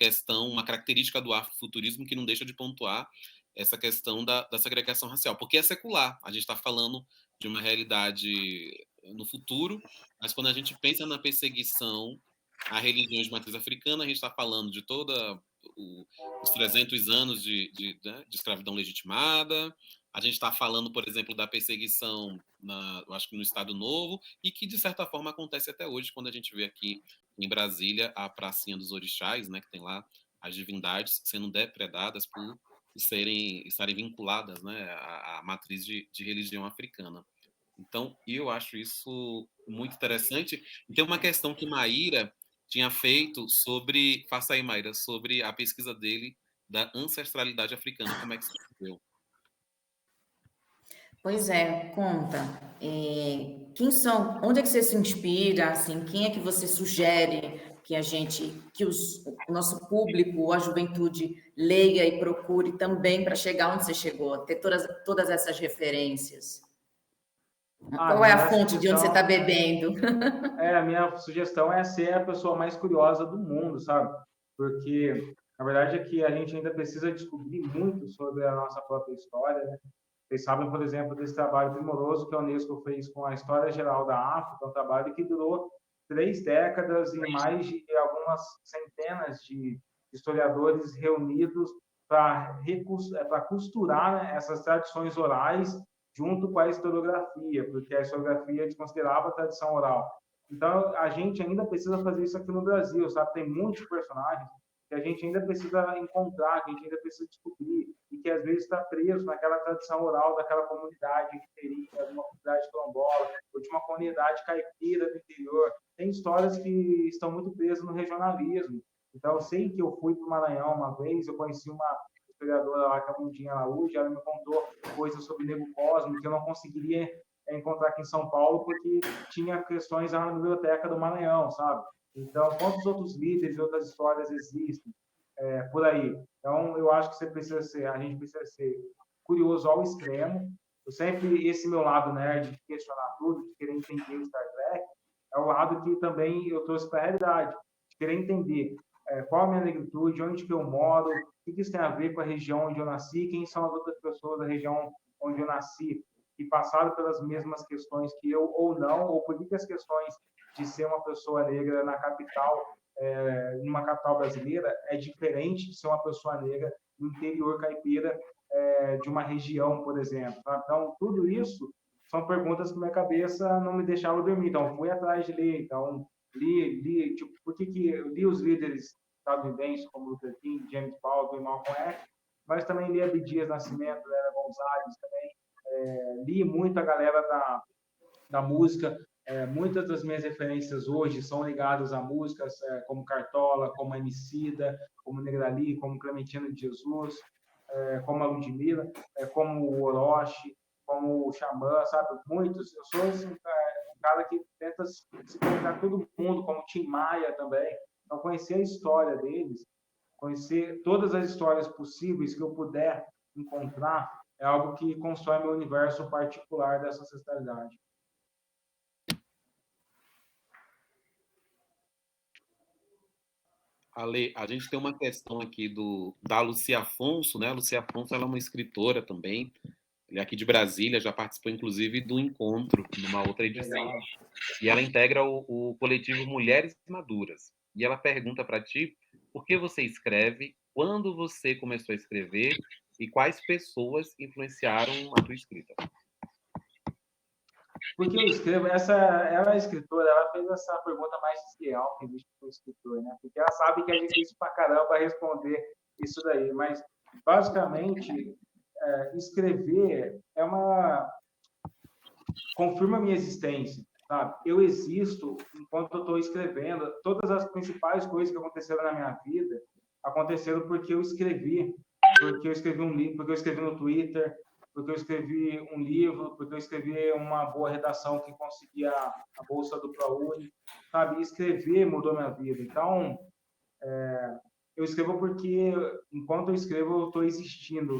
característica do afrofuturismo que não deixa de pontuar essa questão da segregação racial, porque é secular. A gente está falando de uma realidade no futuro, mas quando a gente pensa na perseguição a religiões de matriz africana, a gente está falando de os 300 anos de escravidão legitimada. A gente está falando, por exemplo, da perseguição, eu acho que no Estado Novo, e que, de certa forma, acontece até hoje, quando a gente vê aqui em Brasília a pracinha dos orixás, né, que tem lá as divindades sendo depredadas por estarem vinculadas, né, à matriz de religião africana. Então, eu acho isso muito interessante. E tem uma questão que Maíra tinha feito sobre, faça aí, Maíra, sobre a pesquisa dele da ancestralidade africana. Como é que você viu? Pois é, conta. Quem são? Onde é que você se inspira? Assim, quem é que você sugere que o nosso público, a juventude leia e procure também para chegar onde você chegou, ter todas essas referências? A Qual é a minha fonte de onde você está sugestão bebendo? a minha sugestão é ser a pessoa mais curiosa do mundo, sabe? Porque a verdade é que a gente ainda precisa descobrir muito sobre a nossa própria história, né? Vocês sabem, por exemplo, desse trabalho primoroso que a Unesco fez com a História Geral da África, um trabalho que durou 3 décadas e mais de algumas centenas de historiadores reunidos para costurar, né, essas tradições orais junto com a historiografia, porque a historiografia desconsiderava a tradição oral. Então, a gente ainda precisa fazer isso aqui no Brasil, sabe? Tem muitos personagens que a gente ainda precisa encontrar, que a gente ainda precisa descobrir, e que às vezes está preso naquela tradição oral daquela comunidade ribeirinha, de uma comunidade quilombola, ou de uma comunidade caipira do interior. Tem histórias que estão muito presas no regionalismo. Então, eu sei que eu fui para o Maranhão uma vez, eu conheci uma historiadora lá, que é a Mundinha Araújo, ela me contou coisas sobre Nego Cosmo, que eu não conseguiria encontrar aqui em São Paulo, porque tinha questões lá na biblioteca do Maranhão, sabe? Então, quantos outros líderes e outras histórias existem por aí? Então, eu acho que a gente precisa ser curioso ao extremo. Eu sempre, esse meu lado nerd de questionar tudo, de querer entender o Star Trek, é o lado que também eu trouxe para a realidade, de querer entender qual a minha negritude, onde que eu moro, o que isso tem a ver com a região onde eu nasci, quem são as outras pessoas da região onde eu nasci, que passaram pelas mesmas questões que eu ou não, ou por que as questões de ser uma pessoa negra na capital, numa capital brasileira, é diferente de ser uma pessoa negra no interior caipira de uma região, por exemplo. Tá? Então, tudo isso são perguntas que minha cabeça não me deixava dormir. Então, fui atrás de ler. Então, li tipo, por que eu li os líderes estadunidenses como Luther King, James Baldwin, Malcolm X, mas também li Abdias Nascimento, Lélia Gonzalez também, li muito a galera da música. Muitas das minhas referências hoje são ligadas a músicas como Cartola, como Emicida, como Negrali, como Clementina de Jesus, como a Ludmilla, como o Orochi, como o Xamã, sabe? Muitos. Eu sou assim, um cara que tenta se conectar todo mundo, como Tim Maia também. Então, conhecer a história deles, conhecer todas as histórias possíveis que eu puder encontrar, é algo que constrói meu universo particular dessa ancestralidade. Ale, a gente tem uma questão aqui da Lucia Afonso, né? A Lucia Afonso, ela é uma escritora também, ela é aqui de Brasília, já participou inclusive do encontro, numa outra edição. Legal. E ela integra o coletivo Mulheres Maduras. E ela pergunta para ti por que você escreve, quando você começou a escrever e quais pessoas influenciaram a tua escrita. Porque eu escrevo, ela é escritora, ela fez essa pergunta mais real que existe para o escritor, né? Porque ela sabe que é difícil pra caramba responder isso daí, mas basicamente escrever confirma a minha existência, sabe? Eu existo enquanto eu estou escrevendo. Todas as principais coisas que aconteceram na minha vida aconteceram porque eu escrevi, porque eu escrevi um livro, porque eu escrevi no Twitter, porque eu escrevi um livro, porque eu escrevi uma boa redação que conseguia a bolsa do ProUni, sabe? E escrever mudou minha vida. Então, eu escrevo porque enquanto eu escrevo eu estou existindo,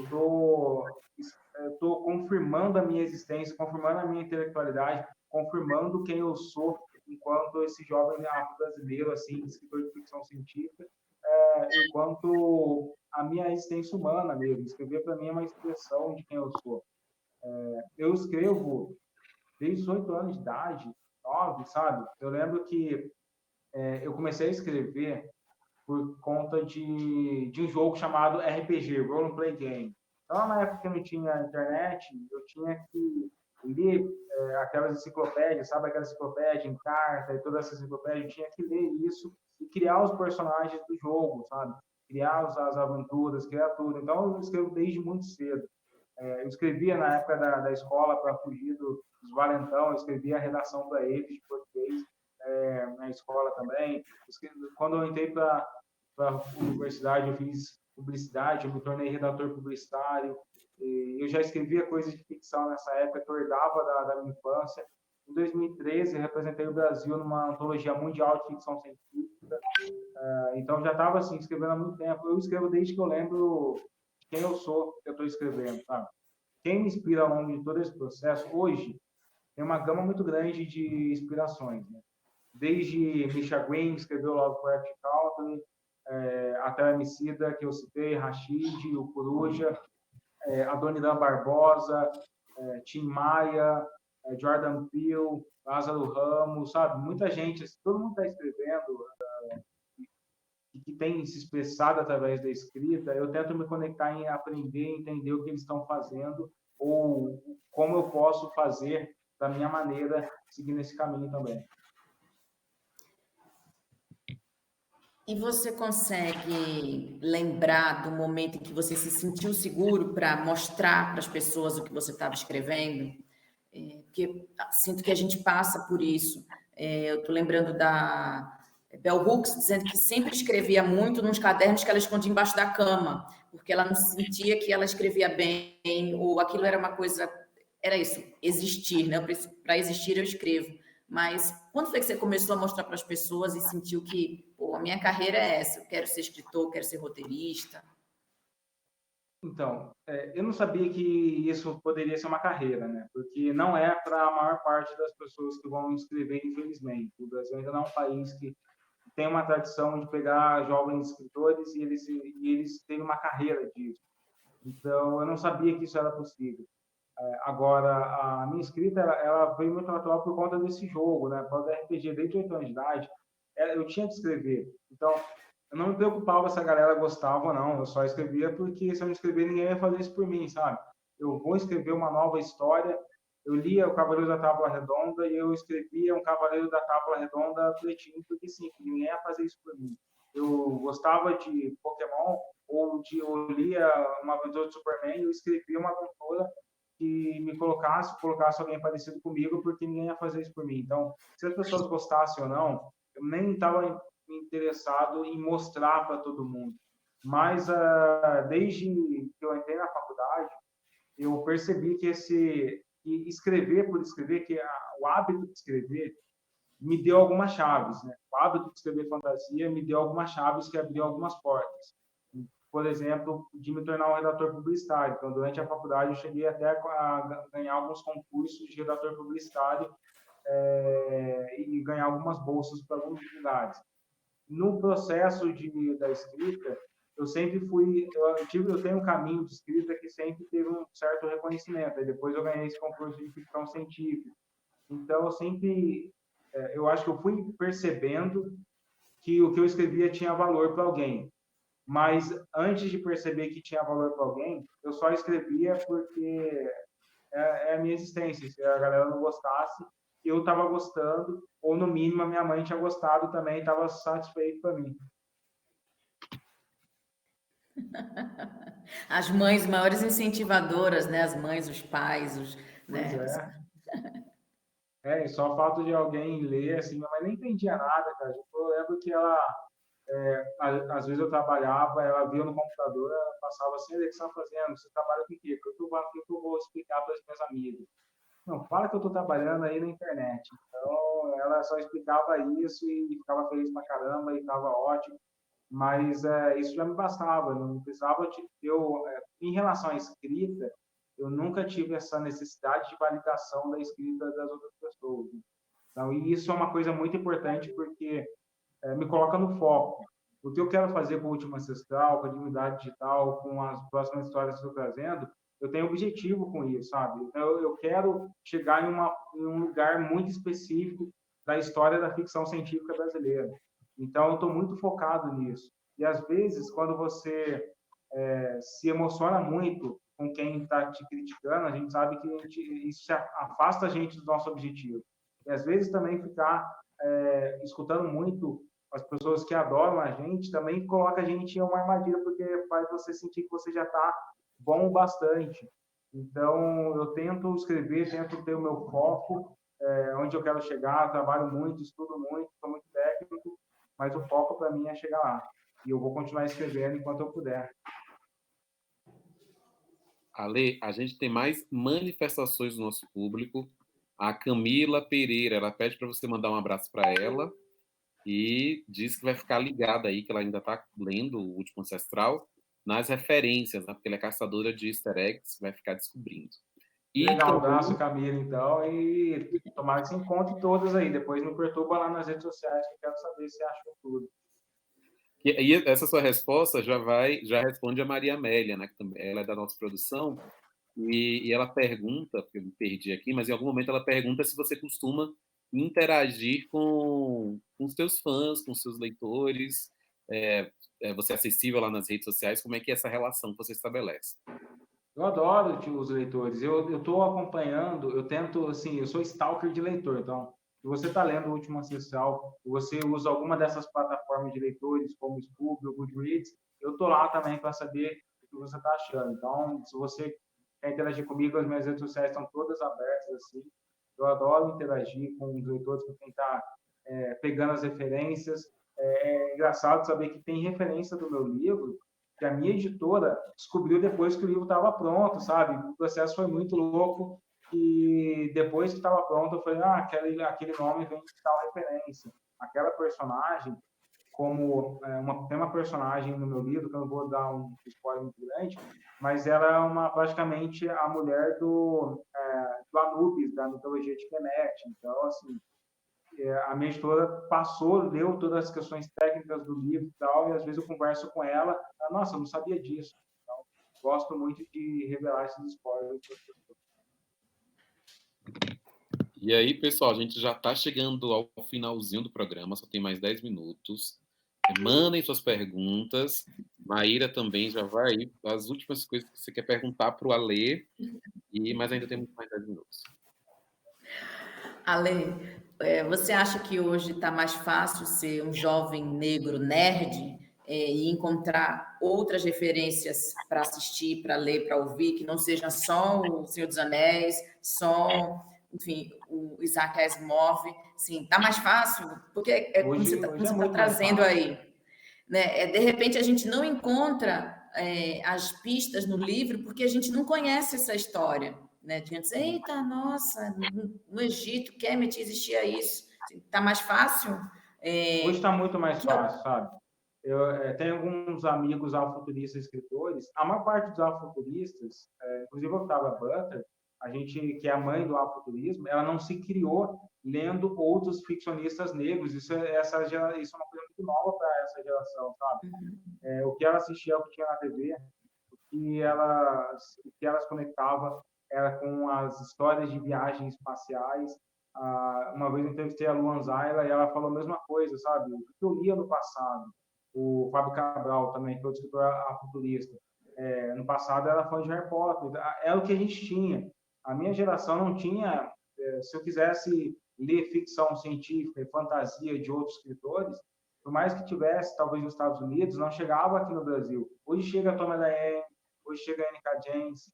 estou confirmando a minha existência, confirmando a minha intelectualidade, confirmando quem eu sou enquanto esse jovem afro-brasileiro, assim, escritor de ficção científica, enquanto a minha existência humana mesmo. Escrever para mim é uma expressão de quem eu sou. Eu escrevo desde os 8 anos de idade, 9, sabe? Eu lembro que eu comecei a escrever por conta de um jogo chamado RPG, Role and Play Game. Então, na época que eu não tinha internet, eu tinha que ler aquelas enciclopédias, sabe? Aquela enciclopédia em carta e toda essa enciclopédia, eu tinha que ler isso e criar os personagens do jogo, sabe? Criar as aventuras, criar tudo. Então, eu escrevo desde muito cedo. Eu escrevia na época da escola para fugir dos valentão, eu escrevia a redação para eles de português na escola também. Quando eu entrei para a universidade, eu fiz publicidade, eu me tornei redator publicitário. Eu já escrevia coisas de ficção nessa época, que eu herdava da minha infância. Em 2013, eu representei o Brasil numa antologia mundial de ficção científica. Então, já estava assim, escrevendo há muito tempo. Eu escrevo desde que eu lembro quem eu sou, que eu estou escrevendo, sabe? Quem me inspira ao longo de todo esse processo, hoje, tem uma gama muito grande de inspirações, né? Desde Misha Green, que escreveu Lovecraft Country, até o Emicida, que eu citei, Rashid, o Coruja, Adoniran Barbosa, Tim Maia, Jordan Peele, Lázaro Ramos, sabe? Muita gente, todo mundo está escrevendo e que tem se expressado através da escrita. Eu tento me conectar em aprender, entender o que eles estão fazendo ou como eu posso fazer da minha maneira, seguindo esse caminho também. E você consegue lembrar do momento em que você se sentiu seguro para mostrar para as pessoas o que você estava escrevendo? Porque sinto que a gente passa por isso. Eu estou lembrando da Bell Hooks dizendo que sempre escrevia muito nos cadernos que ela escondia embaixo da cama, porque ela não sentia que ela escrevia bem, ou aquilo era uma coisa... Era isso, existir, né? Para existir eu escrevo. Mas quando foi que você começou a mostrar para as pessoas e sentiu que, pô, a minha carreira é essa, eu quero ser escritor, quero ser roteirista? Então, eu não sabia que isso poderia ser uma carreira, né? Porque não é para a maior parte das pessoas que vão escrever, infelizmente. O Brasil ainda não é um país que tem uma tradição de pegar jovens escritores e eles têm uma carreira disso. Então, eu não sabia que isso era possível. Agora, a minha escrita, ela veio muito natural por conta desse jogo, né? Por causa do RPG, desde 8 anos de idade, eu tinha que escrever. Então, eu não me preocupava se a galera gostava ou não, eu só escrevia porque se eu não escrever, ninguém ia fazer isso por mim, sabe? Eu vou escrever uma nova história, eu lia o Cavaleiro da Tábua Redonda e eu escrevia um Cavaleiro da Tábua Redonda pretinho, porque sim, ninguém ia fazer isso por mim. Eu gostava de Pokémon, eu lia uma aventura de Superman e eu escrevia uma aventura que me colocasse alguém parecido comigo, porque ninguém ia fazer isso por mim. Então, se as pessoas gostassem ou não, eu nem estava interessado em mostrar para todo mundo. Mas desde que eu entrei na faculdade, eu percebi que que escrever por escrever, o hábito de escrever me deu algumas chaves, né? O hábito de escrever fantasia me deu algumas chaves que abriu algumas portas. Por exemplo, de me tornar um redator publicitário. Então, durante a faculdade, eu cheguei até a ganhar alguns concursos de redator publicitário e ganhar algumas bolsas para alguns lugares. No processo da escrita, eu sempre eu tenho um caminho de escrita que sempre teve um certo reconhecimento. Aí depois eu ganhei esse concurso de ficção científica. Então, eu acho que eu fui percebendo que o que eu escrevia tinha valor para alguém. Mas antes de perceber que tinha valor para alguém, eu só escrevia porque é a minha existência. Se a galera não gostasse, eu estava gostando, ou no mínimo a minha mãe tinha gostado também, estava satisfeito para mim. As mães maiores incentivadoras, né? As mães, os pais, Pois né? E só o fato de alguém ler, assim, minha mãe nem entendia nada, cara. Eu lembro que às vezes eu trabalhava, ela via no computador, ela passava assim: o que você está fazendo? Você trabalha com o quê? O que eu vou explicar para as minhas amigas? Não, fala que eu estou trabalhando aí na internet. Então, ela só explicava isso e ficava feliz pra caramba e estava ótimo. Mas isso já me bastava, não precisava em relação à escrita, eu nunca tive essa necessidade de validação da escrita das outras pessoas. Então, e isso é uma coisa muito importante porque me coloca no foco. O que eu quero fazer com o Última Ancestral, com a Divindade Digital, com as próximas histórias que eu estou trazendo, eu tenho objetivo com isso, sabe? Então, eu quero chegar em um lugar muito específico da história da ficção científica brasileira. Então, eu estou muito focado nisso. E, às vezes, quando você se emociona muito com quem está te criticando, a gente sabe que isso afasta a gente do nosso objetivo. E, às vezes, também ficar escutando muito as pessoas que adoram a gente também coloca a gente em uma armadilha, porque faz você sentir que você já está bom o bastante. Então, eu tento escrever, tento ter o meu foco, onde eu quero chegar, trabalho muito, estudo muito, sou muito técnico, mas o foco para mim é chegar lá. E eu vou continuar escrevendo enquanto eu puder. Ale, a gente tem mais manifestações do nosso público. A Camila Pereira, ela pede para você mandar um abraço para ela e diz que vai ficar ligada aí, que ela ainda está lendo o Último Ancestral, nas referências, né? Porque ela é caçadora de easter eggs, vai ficar descobrindo. E Legal, um também, abraço, Camila, então, e tomara que você encontre todas aí. Depois me perturba lá nas redes sociais, que eu quero saber se achou tudo. e essa sua resposta já responde a Maria Amélia, né? Que também, ela é da nossa produção, e ela pergunta, porque eu me perdi aqui, mas em algum momento ela pergunta se você costuma interagir com os teus fãs, com os seus leitores, você é acessível lá nas redes sociais, como é que é essa relação que você estabelece? Eu adoro os leitores. Eu estou acompanhando, eu tento, assim, eu sou stalker de leitor. Então, se você está lendo o Último Ancestral, você usa alguma dessas plataformas de leitores, como o Scoob ou Goodreads, eu estou lá também para saber o que você está achando. Então, se você quer interagir comigo, as minhas redes sociais estão todas abertas, assim. Eu adoro interagir com os leitores para tentar pegando as referências. É engraçado saber que tem referência do meu livro que a minha editora descobriu depois que o livro estava pronto, sabe? O processo foi muito louco e depois que estava pronto eu falei, aquele nome vem de tal referência. Aquela personagem, tem uma personagem no meu livro, que eu não vou dar um spoiler muito grande, mas ela é praticamente a mulher do Anubis, da mitologia de Kemet. Então, assim, a minha editora leu todas as questões técnicas do livro e tal, e às vezes eu converso com ela, nossa, eu não sabia disso. Então, gosto muito de revelar esses spoilers para as pessoas. E aí, pessoal, a gente já está chegando ao finalzinho do programa, só tem mais 10 minutos. Mandem suas perguntas. Maíra também já vai aí. As últimas coisas que você quer perguntar para o Alê, mas ainda temos mais 10 minutos. Ale, você acha que hoje está mais fácil ser um jovem negro nerd e encontrar outras referências para assistir, para ler, para ouvir, que não seja só o Senhor dos Anéis, só, enfim, o Isaac Asimov? Sim, está mais fácil? Porque como Hoje, você hoje é está muito mais trazendo fácil. aí, né? De repente a gente não encontra as pistas no livro porque a gente não conhece essa história. Né? A gente diz, eita, nossa, no Egito, Kemet, existia isso. Está mais fácil? Hoje está muito mais Que, fácil, sabe? Eu tenho alguns amigos afrofuturistas escritores. A maior parte dos afrofuturistas, inclusive a Octavia Butler, a gente que é a mãe do afrofuturismo, ela não se criou lendo outros ficcionistas negros. Isso é uma coisa muito nova para essa geração, sabe? O que ela assistia, o que tinha na TV, o que elas conectava era com as histórias de viagens espaciais. Uma vez eu entrevistei a Luan Zayla e ela falou a mesma coisa, sabe? O que eu lia no passado. O Fábio Cabral também, que é outro escritor futurista. No passado era fã de Harry Potter. Era o que a gente tinha. A minha geração não tinha. Se eu quisesse ler ficção científica e fantasia de outros escritores, por mais que tivesse, talvez nos Estados Unidos, não chegava aqui no Brasil. Hoje chega a Toma Diane, hoje chega a N.K. Jemisin,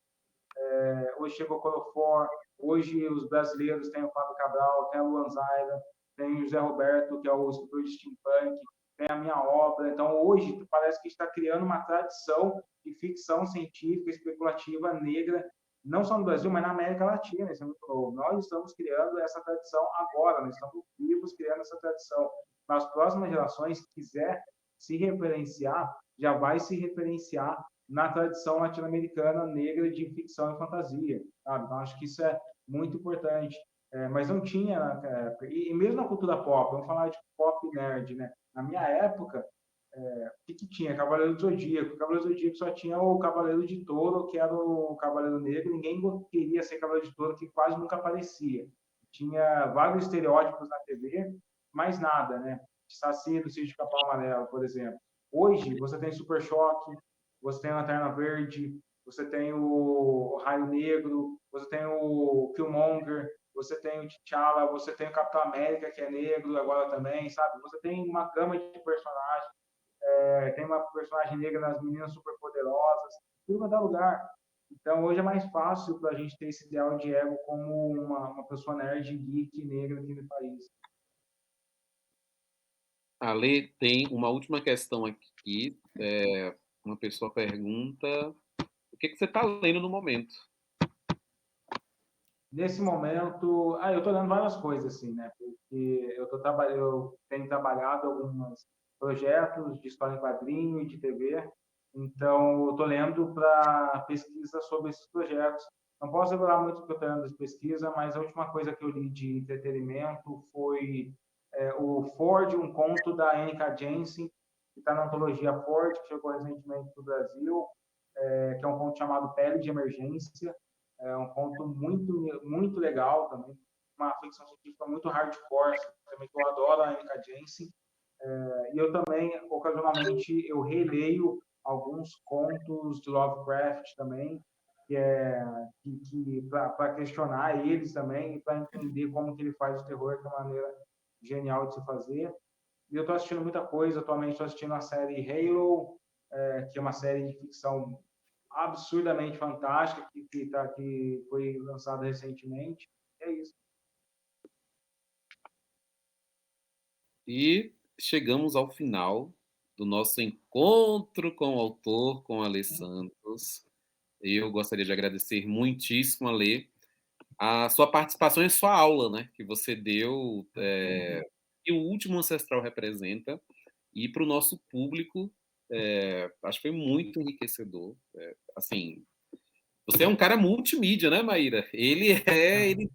hoje chegou o Colofor, hoje os brasileiros têm o Fábio Cabral, tem a Luan Zayla, tem o José Roberto, que é o escritor de steampunk, tem a minha obra. Então, hoje, parece que está criando uma tradição de ficção científica, especulativa, negra, não só no Brasil, mas na América Latina. Isso é muito novo. Nós estamos criando essa tradição agora, nós estamos vivos criando essa tradição. Nas próximas gerações, se quiser se referenciar, já vai se referenciar na tradição latino-americana negra de ficção e fantasia, sabe? Então, acho que isso é muito importante. Mas não tinha naquela época. E mesmo na cultura pop, vamos falar de pop nerd, né? Na minha época, o que tinha? Cavaleiro do Zodíaco. O Cavaleiro do Zodíaco só tinha o Cavaleiro de Touro, que era o Cavaleiro Negro. Ninguém queria ser Cavaleiro de Touro, que quase nunca aparecia. Tinha vários estereótipos na TV, mais nada, né? Saci do Sítio de Capão Amarelo, por exemplo. Hoje, você tem Super Choque, você tem a Lanterna Verde, você tem o Raio Negro, você tem o Killmonger, você tem o T'Challa, você tem o Capitão América, que é negro agora também, sabe? Você tem uma gama de personagens, tem uma personagem negra nas Meninas Superpoderosas, tudo vai dar lugar. Então, hoje é mais fácil para a gente ter esse ideal de ego como uma pessoa nerd, geek, negra aqui no país. Ale, tem uma última questão aqui. Uma pessoa pergunta: o que você está lendo no momento? Nesse momento, eu estou lendo várias coisas, assim, né? Porque eu tenho trabalhado alguns projetos de história em quadrinho e de TV, então eu estou lendo para pesquisa sobre esses projetos. Não posso revelar muito o que eu estou lendo de pesquisa, mas a última coisa que eu li de entretenimento foi o Ford, um conto da N.K. Jemisin, que está na antologia Ford, que chegou recentemente para o Brasil, que é um conto chamado Pele de Emergência. É um conto muito, muito legal também, uma ficção científica muito hardcore, também que eu adoro a N.K. Jemisin. E eu também, ocasionalmente, eu releio alguns contos de Lovecraft também, que para questionar eles também e para entender como que ele faz o terror, que é uma maneira genial de se fazer. E eu estou assistindo muita coisa, atualmente estou assistindo a série Halo, que é uma série de ficção absurdamente fantástica, que foi lançada recentemente. É isso. E chegamos ao final do nosso encontro com o autor, com Ale Santos. Eu gostaria de agradecer muitíssimo, Ale, a sua participação e sua aula, né, que você deu, e o Último Ancestral representa, e para o nosso público, acho que foi muito enriquecedor. Assim, você é um cara multimídia, né, Maíra? Ele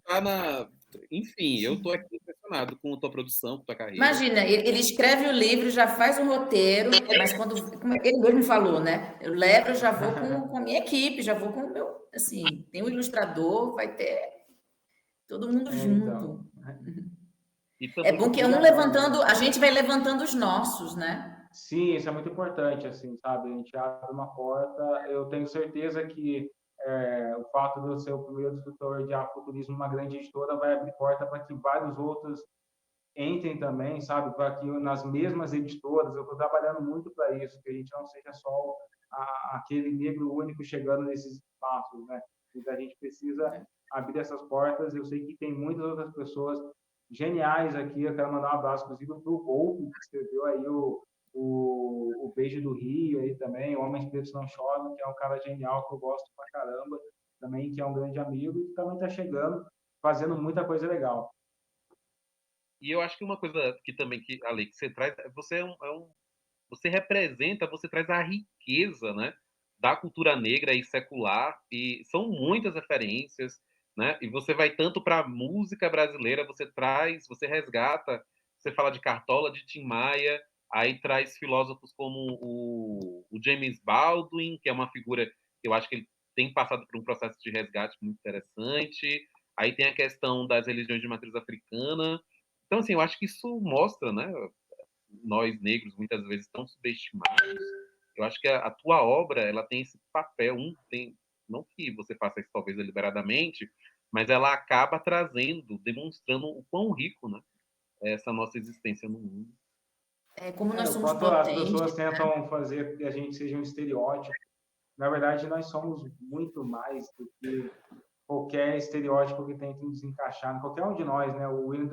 tá na... Enfim, eu tô aqui impressionado com a tua produção, com a tua carreira. Imagina, ele escreve o livro, já faz o roteiro, mas quando, como ele mesmo falou, né? Eu levo, eu já vou com a minha equipe, já vou com o meu, assim, tem um ilustrador, vai ter todo mundo Então. junto. E É também bom que é um levantando, a gente vai levantando os nossos, né? Sim, isso é muito importante, assim, sabe? A gente abre uma porta. Eu tenho certeza que o fato de eu ser o primeiro escritor de afrofuturismo numa grande editora vai abrir porta para que vários outros entrem também, sabe? Para que nas mesmas editoras, eu estou trabalhando muito para isso, que a gente não seja só aquele negro único chegando nesses espaços, né? Então a gente precisa abrir essas portas. Eu sei que tem muitas outras pessoas geniais aqui. Eu quero mandar um abraço, inclusive, para o Volpe, que escreveu aí o Beijo do Rio aí também, Homens Pretos Não Choram, que é um cara genial que eu gosto pra caramba, também que é um grande amigo e que também está chegando, fazendo muita coisa legal. E eu acho que uma coisa que também, Ale, que você traz, você você representa, você traz a riqueza, né, da cultura negra e secular, e são muitas referências, né, e você vai tanto para a música brasileira, você traz, você resgata, você fala de Cartola, de Tim Maia, aí traz filósofos como o James Baldwin, que é uma figura que eu acho que ele tem passado por um processo de resgate muito interessante, aí tem a questão das religiões de matriz africana. Então, assim, eu acho que isso mostra, né, nós negros muitas vezes tão subestimados. Eu acho que a tua obra, ela tem esse papel, não que você faça isso talvez deliberadamente, mas ela acaba trazendo, demonstrando o quão rico, né, é essa nossa existência no mundo. Como nós somos Enquanto as potentes, pessoas tentam fazer que a gente seja um estereótipo, na verdade nós somos muito mais do que qualquer estereótipo que tente nos encaixar, qualquer um de nós, né? O William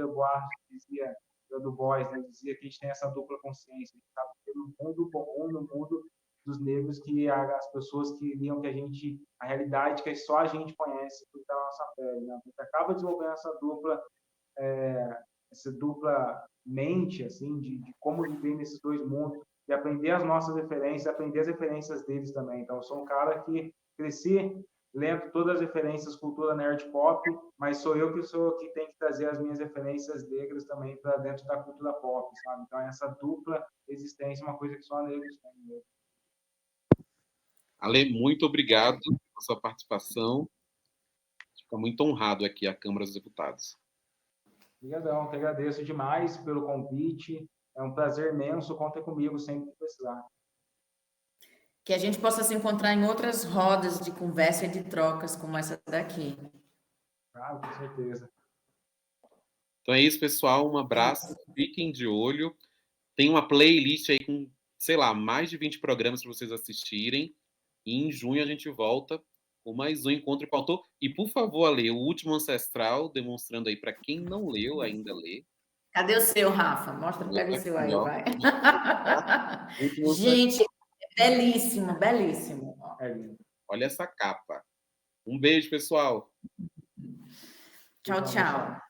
dizia, do Boys, né? Dizia que a gente tem essa dupla consciência, a gente está no mundo comum, no mundo dos negros, que as pessoas queriam que a realidade que só a gente conhece por estar na nossa pele, né? A gente acaba desenvolvendo essa dupla mente, assim, de como viver nesses dois mundos, e aprender as nossas referências, aprender as referências deles também. Então, eu sou um cara que cresci lendo todas as referências cultura nerd pop, mas sou eu que tem que trazer as minhas referências negras também para dentro da cultura pop, sabe? Então, essa dupla existência é uma coisa que só negros têm. Ale, muito obrigado pela sua participação. Fico muito honrado aqui à Câmara dos Deputados. Obrigadão, te agradeço demais pelo convite. É um prazer imenso. Contem comigo sempre que precisar. que a gente possa se encontrar em outras rodas de conversa e de trocas como essa daqui. Claro, com certeza. Então é isso, pessoal. Um abraço. Fiquem de olho. Tem uma playlist aí com, sei lá, mais de 20 programas para vocês assistirem. E em junho a gente volta o mais um encontro com o autor. E, por favor, Ale, o Último Ancestral, demonstrando aí para quem não leu, ainda lê. Cadê o seu, Rafa? Mostra, pega o seu aí, Ó. vai. Último Gente, belíssimo, belíssimo. Olha essa capa. Um beijo, pessoal. Tchau, tchau.